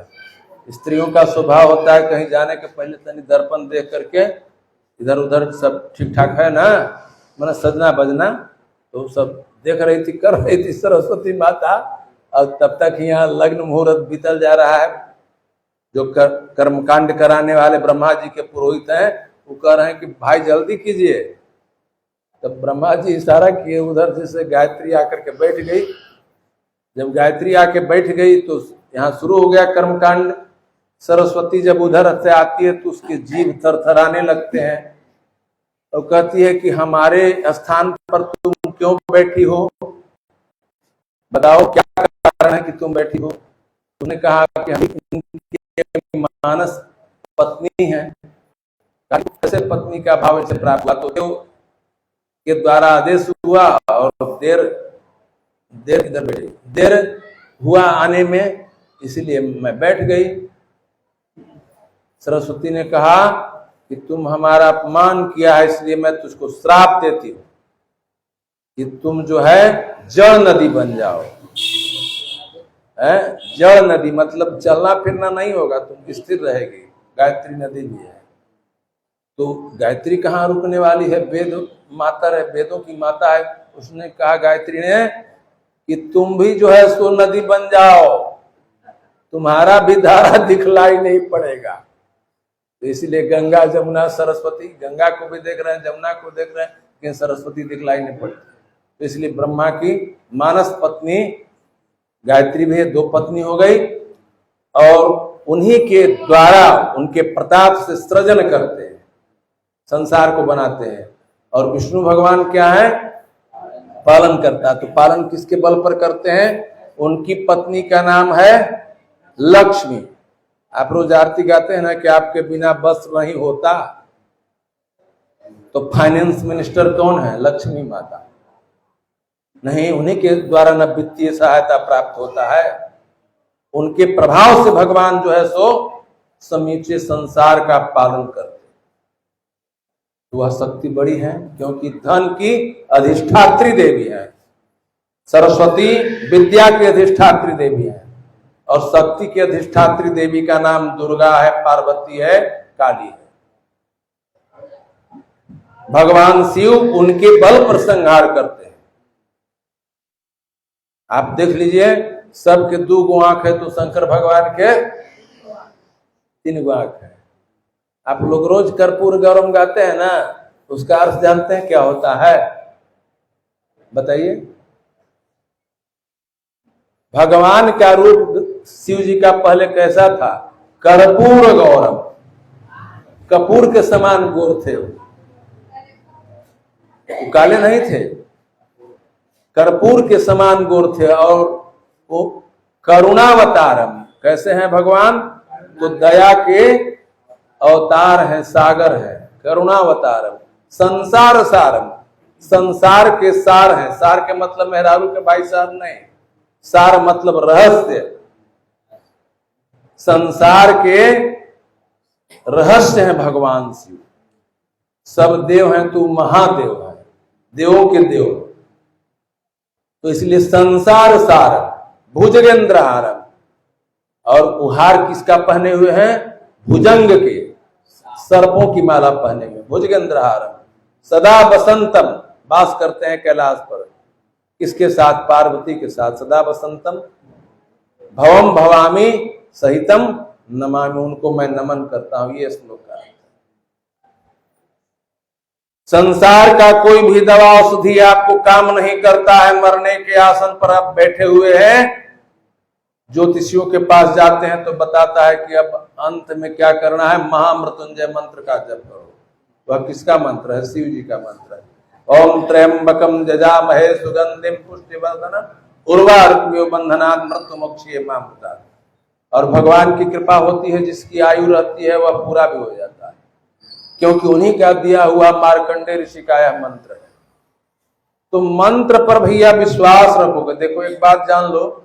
Speaker 1: स्त्रियों का स्वभाव होता है कहीं जाने के पहले तनी दर्पण देख करके इधर उधर सब ठीक ठाक है ना, मतलब सजना बजना, तो सब देख रही थी, कर रही थी सरस्वती माता। और तब तक यहाँ लग्न मुहूर्त बीतल जा रहा है। जो कर्मकांड कराने वाले ब्रह्मा जी के पुरोहित हैं, वो कह रहे हैं कि भाई जल्दी कीजिए। तब ब्रह्मा जी इशारा किए उधर, जैसे गायत्री आकर के बैठ गई। जब गायत्री आके बैठ गई तो यहाँ शुरू हो गया कर्मकांड। सरस्वती जब उधर से आती है तो उसके जीभ थरथराने लगते हैं। तो कहती है कि हमारे स्थान पर तुम क्यों बैठी हो, बताओ क्या कारण है कि तुम बैठी हो। तुमने कहा कि हम मानस पत्नी है। कैसे पत्नी का भाव से प्राप्त हुआ? तो देव के द्वारा आदेश हुआ, और देर किधर बैठी, देर हुआ आने में, इसीलिए मैं बैठ गई। सरस्वती ने कहा कि तुम हमारा अपमान किया है, इसलिए मैं तुझको श्राप देती हूँ कि तुम जो है जड़ नदी बन जाओ। जड़ नदी मतलब चलना फिरना नहीं होगा, तुम स्थिर रहेगी। गायत्री नदी भी है। तो गायत्री कहाँ रुकने वाली है? वेद माता है, वेदों की माता है। उसने कहा गायत्री ने कि तुम भी जो है सो नदी बन जाओ, तुम्हारा भी धारा दिखलाई नहीं पड़ेगा। तो इसलिए गंगा जमुना सरस्वती, गंगा को भी देख रहे हैं, जमुना को देख रहे हैं, लेकिन सरस्वती दिखलाई नहीं पड़ती। तो इसलिए ब्रह्मा की मानस पत्नी गायत्री भी 2 पत्नी हो गई, और उन्हीं के द्वारा उनके प्रताप से सृजन करते हैं, संसार को बनाते हैं। और विष्णु भगवान क्या है? पालन करता है। तो पालन किसके बल पर करते हैं? उनकी पत्नी का नाम है लक्ष्मी। आप रोज आरती गाते हैं ना कि आपके बिना बस नहीं होता, तो फाइनेंस मिनिस्टर कौन है? लक्ष्मी माता। नहीं, उन्हीं के द्वारा न वित्तीय सहायता प्राप्त होता है, उनके प्रभाव से भगवान जो है सो समूचे संसार का पालन करते। तो वह शक्ति बड़ी है, क्योंकि धन की अधिष्ठात्री देवी है। सरस्वती विद्या की अधिष्ठात्री देवी है, और शक्ति की अधिष्ठात्री देवी का नाम दुर्गा है, पार्वती है, काली है। भगवान शिव उनके बल पर संहार करते हैं। आप देख लीजिए, सबके 2 आंख है, तो शंकर भगवान के 3 आंख है। आप लोग रोज कर्पूर गौरम गाते हैं ना, उसका अर्थ जानते हैं क्या होता है? बताइए। भगवान का रूप शिव जी का पहले कैसा था? कर्पूर गौरम, कपूर के समान गोर थे, वो काले नहीं थे, कर्पूर के समान गोर थे। और वो करुणावतारम, कैसे हैं भगवान? तो दया के अवतार है, सागर है, करुणावतारम। संसार सारम, संसार के सार है। सार के मतलब मेहरारू के भाई सार नहीं, सार मतलब रहस्य। संसार के रहस्य है भगवान शिव। सब देव हैं, तू महादेव है, देवों के देव। तो इसलिए संसार सार, भुजगेंद्र हारम। और उहार किसका पहने हुए हैं? भुजंग के, सर्पों की माला पहने हुए, भुजगेंद्र हारम। सदा बसंतम, वास करते हैं कैलाश पर। किसके साथ? पार्वती के साथ। सदा बसंतम भवम भवामी सहितम नमामि, उनको मैं नमन करता हूं। ये श्लोक का संसार का कोई भी दवा औषधि आपको काम नहीं करता है। मरने के आसन पर आप बैठे हुए हैं, ज्योतिषियों के पास जाते हैं तो बताता है कि अब अंत में क्या करना है? महामृत्युंजय मंत्र का जप करो। वह किसका मंत्र है? शिव जी का मंत्र है। ओम त्र्यंबकम जजामहे सुगंधिम पुष्टिवर्धनम उर्वारुकमिव बंधनात् मृत्युमोक्षये मामृतात्। और भगवान की कृपा होती है, जिसकी आयु रहती है वह पूरा भी हो जाता है, क्योंकि उन्हीं का दिया हुआ मार्कंडेय ऋषि का यह मंत्र है। तो मंत्र पर भैया विश्वास रखोगे। देखो एक बात जान लो,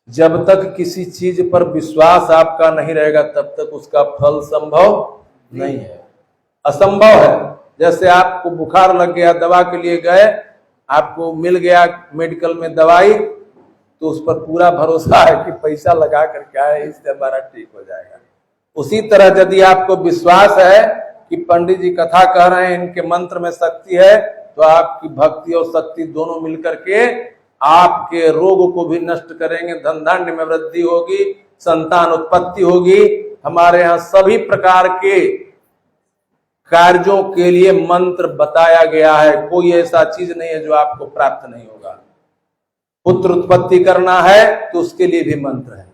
Speaker 1: जब तक किसी चीज पर विश्वास आपका नहीं रहेगा तब तक उसका फल संभव नहीं है, असंभव है। जैसे आपको बुखार लग गया, दवा के लिए गए, आपको मिल गया मेडिकल में दवाई, तो उस पर पूरा भरोसा है कि पैसा लगा करके आए, इससे हमारा ठीक हो जाएगा। उसी तरह यदि आपको विश्वास है कि पंडित जी कथा कह रहे हैं, इनके मंत्र में शक्ति है, तो आपकी भक्ति और शक्ति दोनों मिलकर के आपके रोग को भी नष्ट करेंगे। धन धान्य में वृद्धि होगी, संतान उत्पत्ति होगी। हमारे यहाँ सभी प्रकार के कार्यों के लिए मंत्र बताया गया है। कोई ऐसा चीज नहीं है जो आपको प्राप्त नहीं होगा। पुत्र उत्पत्ति करना है तो उसके लिए भी मंत्र है।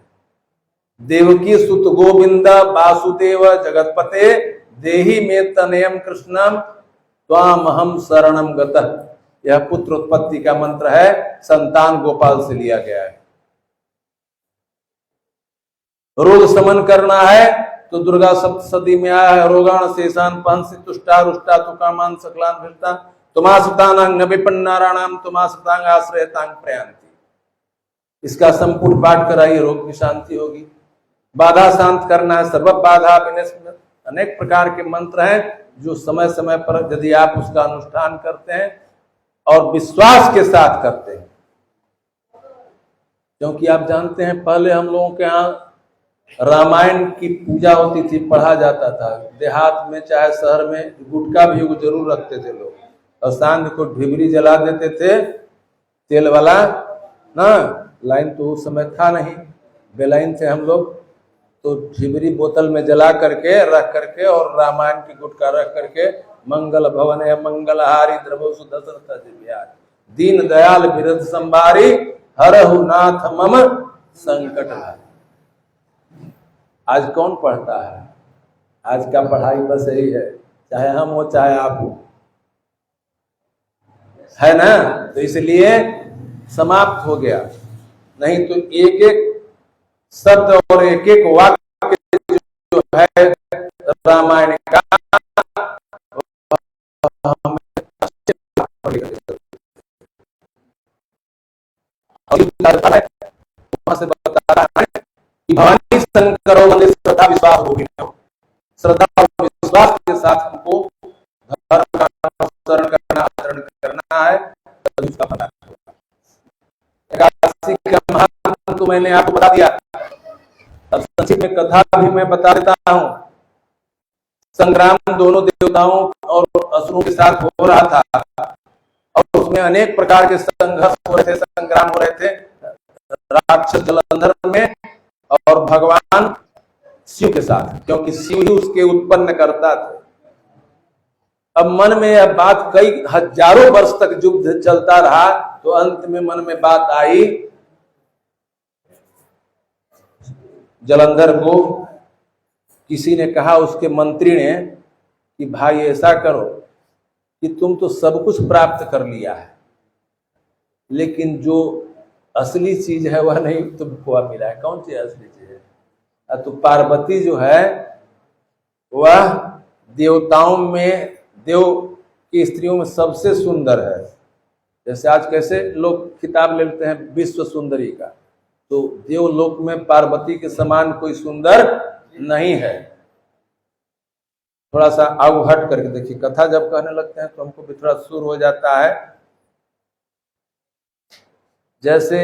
Speaker 1: देवकी सुत गोविंद वासुदेव जगतपते देहि में तनयम कृष्णम त्वाम हम शरणम गतः। यह पुत्र उत्पत्ति का मंत्र है, संतान गोपाल से लिया गया है। रोग शमन करना है तो दुर्गा सप्तशती में आया है, रोगाण शेषान पंसी तुष्टा रुष्टा तुकामान सकलान भिलता तुमासुतानां नबिपन्नाराणाम तुमासुतांग आश्रयतांग प्रयांति। इसका संपूर्ण पाठ कराइए, रोग की शांति होगी। बाधा शांत करना है, सर्व बाधा विनश्य। अनेक प्रकार के मंत्र हैं जो समय समय पर यदि आप उसका अनुष्ठान करते हैं और विश्वास के साथ करते हैं, क्योंकि आप जानते हैं पहले हम लोगों के यहाँ रामायण की पूजा होती थी, पढ़ा जाता था। देहात में चाहे शहर में गुटखा भी जरूर रखते थे लोग, और सांझ को ढिबरी जला देते थे तेल वाला ना, लाइन तो उस समय था नहीं, बेलाइन थे हम लोग, तो झिबरी बोतल में जला करके रख करके और रामायण की गुटका रख करके मंगल भवन है मंगलहारी द्रवो सुदशरथ बिहारी दीन दयाल बिरद संभारी हरहु नाथ मम संकट हारी। आज कौन पढ़ता है? आज का पढ़ाई बस यही है, चाहे हम हो चाहे आप हो, है ना। तो इसलिए समाप्त हो गया, नहीं तो एक एक शब्द और एक एक वाक्य जो है रामायण का से बता रहा है कि भवानी शंकर श्रद्धा विश्वास होगी, श्रद्धा और विश्वास के साथ हमको धर्म का अनुसरण करना, आचरण करना है, तभी उसका पता होगा। एकादशी का महत्व तो मैंने आपको बता दिया, अब संक्षिप्त में कथा भी मैं बता देता हूं। संग्राम दोनों देवताओं और असुरों के साथ हो रहा था और उसमें अनेक प्रकार के संघर्ष हो रहे थे, संग्राम हो रहे थे राक्षस जलंधर में और भगवान शिव के साथ, क्योंकि शिव ही उसके उत्पन्न करता थे। अब मन में यह बात कई हजारों वर्ष तक युद्ध चलता रहा, तो अंत में मन में बात आई जलंधर को, किसी ने कहा, उसके मंत्री ने, कि भाई ऐसा करो कि तुम तो सब कुछ प्राप्त कर लिया है, लेकिन जो असली चीज है वह नहीं तुमको मिला है। कौन सी असली चीज है? तो पार्वती जो है वह देवताओं में, देव की स्त्रियों में सबसे सुंदर है। जैसे आज कैसे लोग खिताब लेते हैं विश्व सुंदरी का, तो देवलोक में पार्वती के समान कोई सुंदर नहीं है। थोड़ा सा आगे हट करके देखिए, कथा जब कहने लगते हैं तो हमको भी थोड़ा सुर हो जाता है। जैसे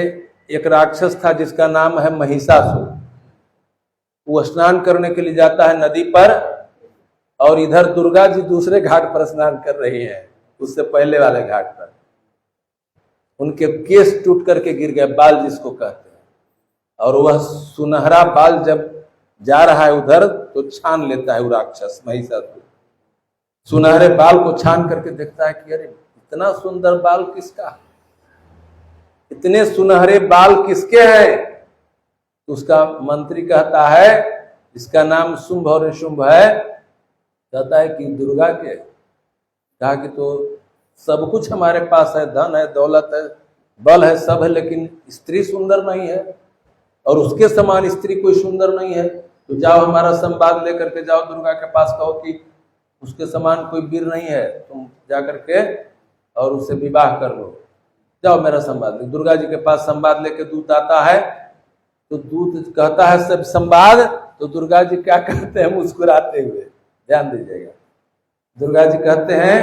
Speaker 1: एक राक्षस था जिसका नाम है महिषासुर, वो स्नान करने के लिए जाता है नदी पर, और इधर दुर्गा जी दूसरे घाट पर स्नान कर रही है, उससे पहले वाले घाट पर। उनके केस टूट करके गिर गए, बाल जिसको कहते हैं, और वह सुनहरा बाल जब जा रहा है उधर तो छान लेता है वो राक्षस महिषासुर। सुनहरे बाल को छान करके देखता है कि अरे इतना सुंदर बाल किसका, इतने सुनहरे बाल किसके हैं? तो उसका मंत्री कहता है, इसका नाम शुंभ और निशुंभ है, कहता है कि दुर्गा के। कहा कि तो सब कुछ हमारे पास है, धन है, दौलत है, बल है, सब है, लेकिन स्त्री सुंदर नहीं है, और उसके समान स्त्री कोई सुंदर नहीं है। तो जाओ हमारा संवाद लेकर के जाओ दुर्गा के पास, कहो कि उसके समान कोई वीर नहीं है, तुम जाकर के और उससे विवाह कर लो, जाओ मेरा संवाद ले। दुर्गा जी के पास संवाद लेके दूत आता है, तो दूत कहता है सब संवाद, तो दुर्गा जी क्या कहते हैं मुस्कुराते हुए, ध्यान दीजिएगा, दुर्गा जी कहते हैं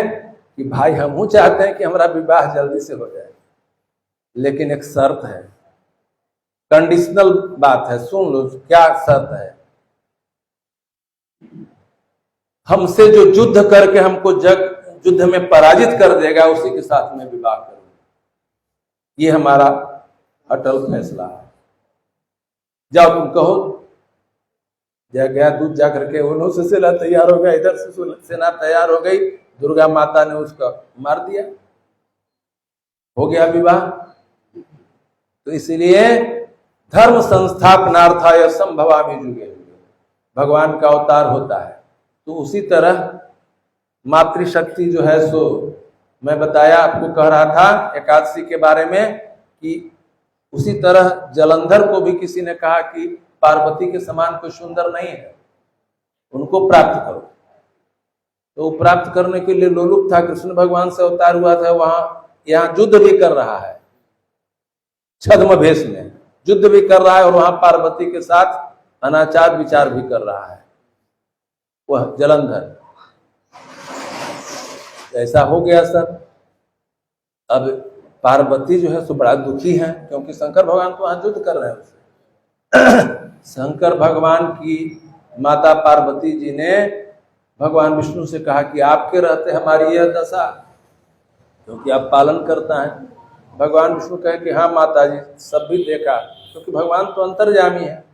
Speaker 1: कि भाई हम चाहते हैं कि हमारा विवाह जल्दी से हो जाए, लेकिन एक शर्त है, कंडीशनल बात है, सुन लो क्या शर्त है। हमसे जो युद्ध करके हमको युद्ध में पराजित कर देगा उसी के साथ में विवाह करूंगा, ये हमारा अटल फैसला है। जाओ तुम कहो। जा गया दूध जा करके, उन्हों से सेना तैयार हो गया, इधर से सेना तैयार हो गई, दुर्गा माता ने उसका मार दिया, हो गया विवाह। तो इसलिए धर्म संस्थापनार्थाय संभवामि युगे युगे, भगवान का अवतार होता है। तो उसी तरह मातृशक्ति जो है सो मैं बताया आपको, कह रहा था एकादशी के बारे में, कि उसी तरह जलंधर को भी किसी ने कहा कि पार्वती के समान कोई सुंदर नहीं है, उनको प्राप्त करो। तो प्राप्त करने के लिए लोलुप था, कृष्ण भगवान से अवतार हुआ था, वहां यहाँ युद्ध भी कर रहा है, छद्म भेष में युद्ध भी कर रहा है, और वहां पार्वती के साथ अनाचार विचार भी कर रहा है वह जलंधर। ऐसा हो गया सब। अब पार्वती जो है सो बड़ा दुखी है, क्योंकि शंकर भगवान तो वहां युद्ध कर रहे हैं उससे। शंकर भगवान की माता पार्वती जी ने भगवान विष्णु से कहा कि आपके रहते हमारी यह दशा, क्योंकि आप पालन करता है, भगवान विष्णु कहे कि हाँ माता जी, सब भी देखा, क्योंकि भगवान तो अंतर्यामी है,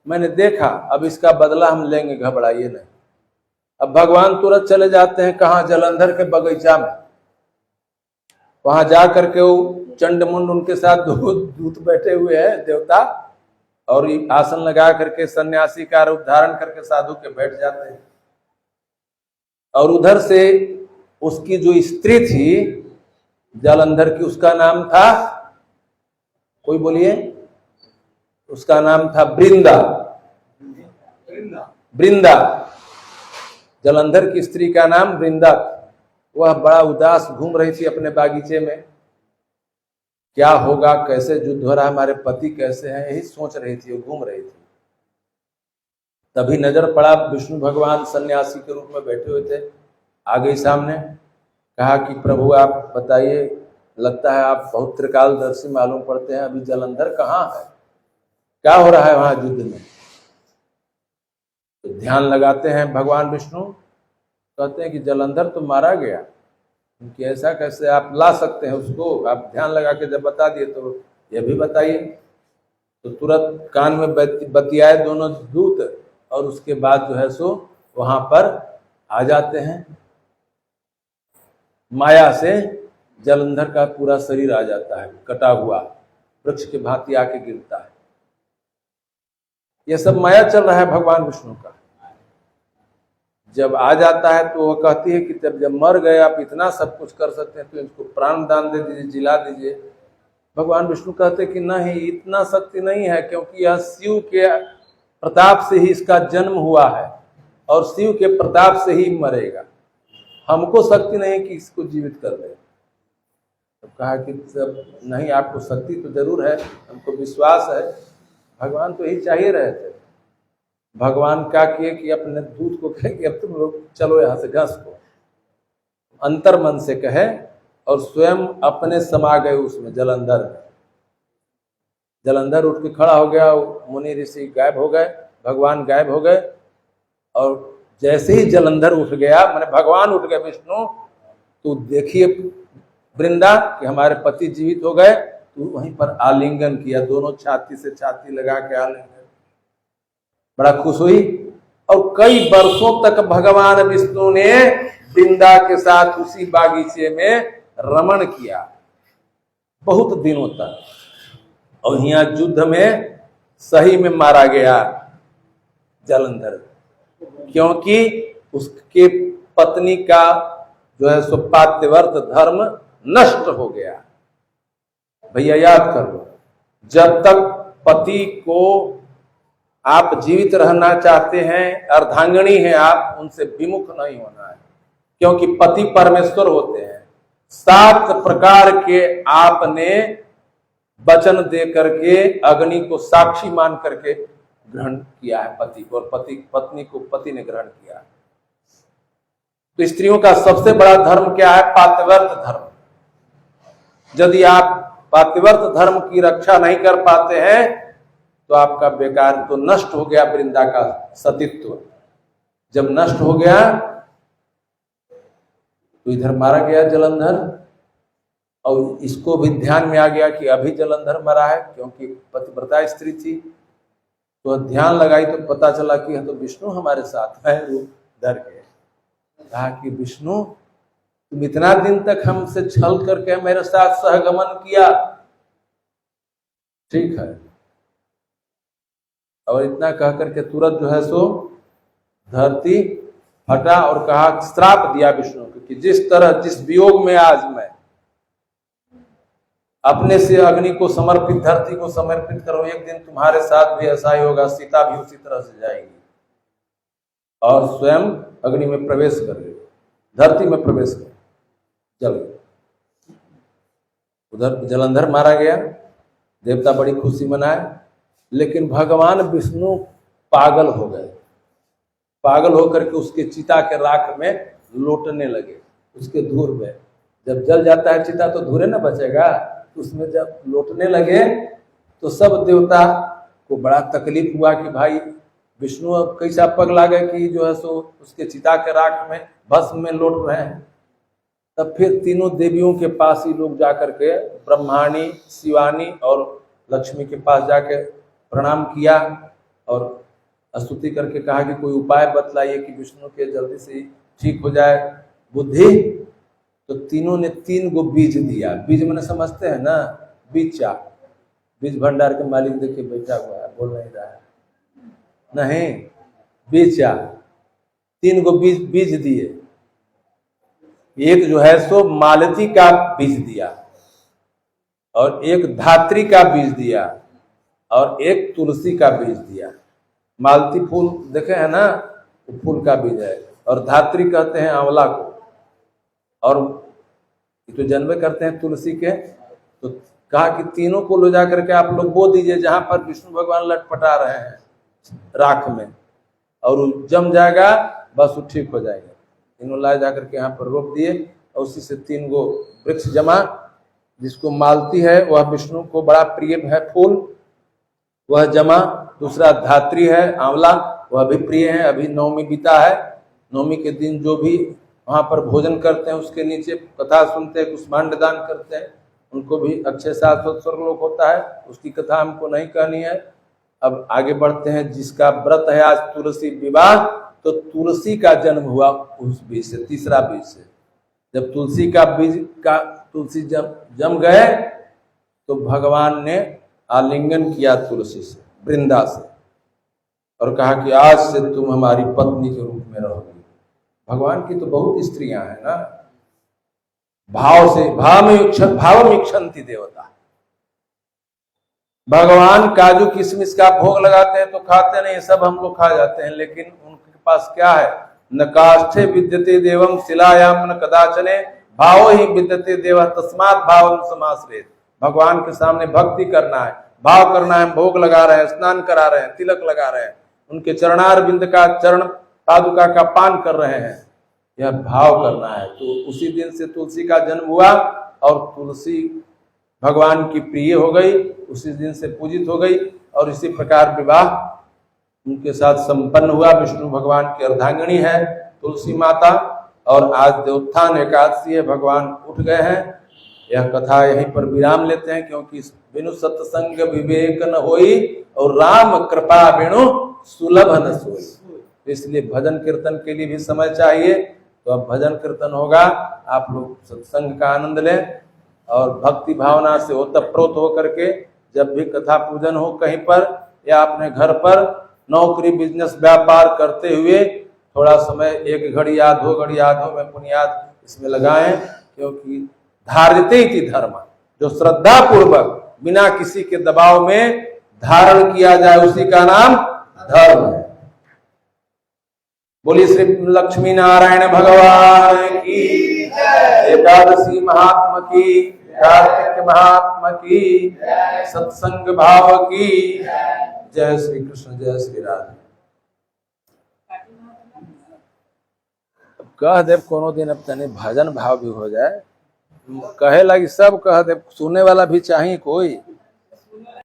Speaker 1: मैंने देखा, अब इसका बदला हम लेंगे, घबराइए नहीं। अब भगवान तुरंत चले जाते हैं कहाँ, जलंधर के बगीचा में। वहां जा करके वो चंडमुंड उनके साथ दूत बैठे हुए हैं देवता, और आसन लगा करके सन्यासी का रूप धारण करके साधु के बैठ जाते हैं। और उधर से उसकी जो स्त्री थी जालंधर की, उसका नाम था, कोई बोलिए, उसका नाम था वृंदा। वृंदा, जालंधर की स्त्री का नाम वृंदा। वह बड़ा उदास घूम रही थी अपने बागीचे में, क्या होगा, कैसे युद्ध हो रहा है, हमारे पति कैसे हैं, यही सोच रही थी, वो घूम रही थी। तभी नजर पड़ा विष्णु भगवान सन्यासी के रूप में बैठे हुए थे, आ गई सामने, कहा कि प्रभु आप बताइए, लगता है आप बहुत त्रिकालदर्शी मालूम पड़ते हैं, अभी जालंधर कहाँ है, क्या हो रहा है वहां युद्ध में। तो ध्यान लगाते हैं भगवान विष्णु, कहते हैं कि जालंधर तो मारा गया, कि ऐसा कैसे आप ला सकते हैं उसको, आप ध्यान लगा के जब बता दिए तो ये भी बताइए। तो तुरंत कान में बतियाए दोनों दूत, और उसके बाद जो है सो वहां पर आ जाते हैं। माया से जालंधर का पूरा शरीर आ जाता है, कटा हुआ वृक्ष के भांति आके गिरता है। यह सब माया चल रहा है भगवान विष्णु का। जब आ जाता है तो वह कहती है कि जब मर गए, आप इतना सब कुछ कर सकते हैं तो इसको प्राण दान दे दीजिए, जिला दीजिए। भगवान विष्णु कहते कि नहीं, इतना शक्ति नहीं है, क्योंकि यह शिव के प्रताप से ही इसका जन्म हुआ है, और शिव के प्रताप से ही मरेगा, हमको शक्ति नहीं कि इसको जीवित कर दे। तो कहा कि सब नहीं, आपको शक्ति तो जरूर है, हमको विश्वास है। भगवान तो यही चाहिए रहे थे। भगवान क्या किए कि अपने दूत को कहे कि अब तुम लोग चलो यहाँ से, घस को अंतर मन से कहे, और स्वयं अपने समा गए उसमें जालंधर में। जालंधर उठ के खड़ा हो गया, मुनि ऋषि गायब हो गए, भगवान गायब हो गए। और जैसे ही जालंधर उठ गया, माने भगवान उठ गए विष्णु, तो देखिए वृंदा कि हमारे पति जीवित हो गए, तो वहीं पर आलिंगन किया, दोनों छाती से छाती लगा के आलिंगन, बड़ा खुश हुई। और कई वर्षों तक भगवान विष्णु ने वृंदा के साथ उसी बागीचे में रमण किया, बहुत दिनों तक। और यहाँ युद्ध में सही में मारा गया जालंधर, क्योंकि उसके पत्नी का जो है सो पातिव्रत धर्म नष्ट हो गया। भैया याद कर लो, जब तक पति को आप जीवित रहना चाहते हैं, अर्धांगिनी हैं आप, उनसे विमुख नहीं होना है, क्योंकि पति परमेश्वर होते हैं। 7 प्रकार के आपने वचन दे करके अग्नि को साक्षी मान करके ग्रहण किया है पति को, और पत्नी को पति ने ग्रहण किया है। तो स्त्रियों का सबसे बड़ा धर्म क्या है? पातिव्रत धर्म। यदि आप पातिव्रत धर्म की रक्षा नहीं कर पाते हैं तो आपका बेकार, तो नष्ट हो गया वृंदा का सतीत्व। जब नष्ट हो गया तो इधर मारा गया जालंधर, और इसको भी ध्यान में आ गया कि अभी जालंधर मरा है, क्योंकि पतिव्रता स्त्री थी। तो ध्यान लगाई तो पता चला कि तो विष्णु हमारे साथ है। रूप डर गए, कहा कि विष्णु तुम इतना दिन तक हमसे छल करके मेरे साथ सहगमन किया, ठीक है। और इतना कह करके तुरंत जो है सो धरती हटा और कहा, श्राप दिया विष्णु को कि जिस तरह जिस वियोग में आज मैं अपने से अग्नि को समर्पित, धरती को समर्पित करो, एक दिन तुम्हारे साथ भी ऐसा ही होगा। सीता भी उसी तरह से जाएगी और स्वयं अग्नि में प्रवेश कर गई, धरती में प्रवेश कर जल गई। उधर जालंधर मारा गया, देवता बड़ी खुशी मनाए। लेकिन भगवान विष्णु पागल हो गए, पागल होकर के उसके चिता के राख में लोटने लगे, उसके धूर में। जब जल जाता है चिता तो धूरे ना बचेगा, तो उसमें जब लोटने लगे तो सब देवता को बड़ा तकलीफ हुआ कि भाई विष्णु अब कैसा पगला गए कि जो है सो उसके चिता के राख में भस्म में लोट रहे हैं। तब फिर तीनों देवियों के पास ही लोग जाकर के ब्रह्माणी, शिवानी और लक्ष्मी के पास जाके प्रणाम किया और स्तुति करके कहा कि कोई उपाय बतलाइए कि विष्णु के जल्दी से ठीक हो जाए बुद्धि। तो तीनों ने 3 गो बीज दिया। बीज मैंने समझते हैं ना, बीचा, बीज भंडार के मालिक देखिए बैठा हुआ है, बोल नहीं रहा है, नहीं, बीचा, 3 गो बीज दिए। एक जो है सो मालती का बीज दिया और एक धात्री का बीज दिया और एक तुलसी का बीज दिया। मालती फूल देखे हैं ना, वो फूल का बीज है, और धात्री कहते हैं आंवला को, और तो जन्म करते हैं तुलसी के। तो कहा कि तीनों को ले जा करके आप लोग बो दीजिए जहां पर विष्णु भगवान लटपटा रहे हैं राख में, और वो जम जाएगा, बस वो ठीक हो जाएगा। तीनों लाए जाकर के यहाँ पर रोप दिए और उसी से 3 गो वृक्ष जमा। जिसको मालती है वह विष्णु को बड़ा प्रिय है फूल, वह जमा। दूसरा धात्री है आंवला, वह भी प्रिय है। अभी नवमी बीता है, नवमी के दिन जो भी वहां पर भोजन करते हैं उसके नीचे कथा सुनते हैं, कुष्मांड दान करते हैं, उनको भी अच्छे शाश्वत स्वर्गलोक होता है। उसकी कथा हमको नहीं कहनी है। अब आगे बढ़ते हैं। जिसका व्रत है आज तुलसी विवाह, तो तुलसी का जन्म हुआ उस बीज से, तीसरा बीज से। जब तुलसी का बीज का तुलसी जम गए तो भगवान ने आलिंगन किया तुलसी से, वृंदा से, और कहा कि आज से तुम हमारी पत्नी के रूप में रहोगी। भगवान की तो बहुत स्त्रियां हैं ना, भाव से भाव इच्छन्ति देवता। भगवान काजू किशमिश का भोग लगाते हैं तो खाते नहीं, सब हम लोग खा जाते हैं, लेकिन उनके पास क्या है? न काष्ठे विद्यते देवम शिलायाम न कदाचने भाव ही विद्यते देव तस्मात् भाव समाश्रित। भगवान के सामने भक्ति करना है, भाव करना है। भोग लगा रहे हैं, स्नान करा रहे हैं, तिलक लगा रहे हैं, उनके चरणार बिंद का चरण पादुका का पान कर रहे हैं, यह भाव करना है। तो उसी दिन से तुलसी का जन्म हुआ और तुलसी भगवान की प्रिय हो गई, उसी दिन से पूजित हो गई, और इसी प्रकार विवाह उनके साथ संपन्न हुआ। विष्णु भगवान की अर्धांगिनी है तुलसी माता, और आज देवोत्थान एकादशी है, भगवान उठ गए हैं। यह कथा यहीं पर विराम लेते हैं, क्योंकि बिनु सत्संग विवेक न होई और राम कृपा बिनु सुलभ न सोई। इसलिए भजन कीर्तन के लिए भी समय चाहिए। तो अब भजन कीर्तन होगा, आप लोग सत्संग का आनंद लें और भक्ति भावना से ओतप्रोत होकर के जब भी कथा पूजन हो कहीं पर या अपने घर पर, नौकरी बिजनेस व्यापार करते हुए थोड़ा समय 1 घड़ी या 2 घड़ी याद में पुण्याद इसमें लगाएं, क्योंकि धार्यते इति धर्म, जो श्रद्धा पूर्वक बिना किसी के दबाव में धारण किया जाए उसी का नाम धर्म है। बोलिए श्री लक्ष्मी नारायण भगवान की एकादशी महात्मा की, कार्तिक महात्मा की, सत्संग भाव की। जय श्री कृष्ण, जय श्री राधे। कह देव कोनो दिन अब तने भजन भाव भी हो जाए, कहे लगी सब कह दे, सुनने वाला भी चाहिए कोई।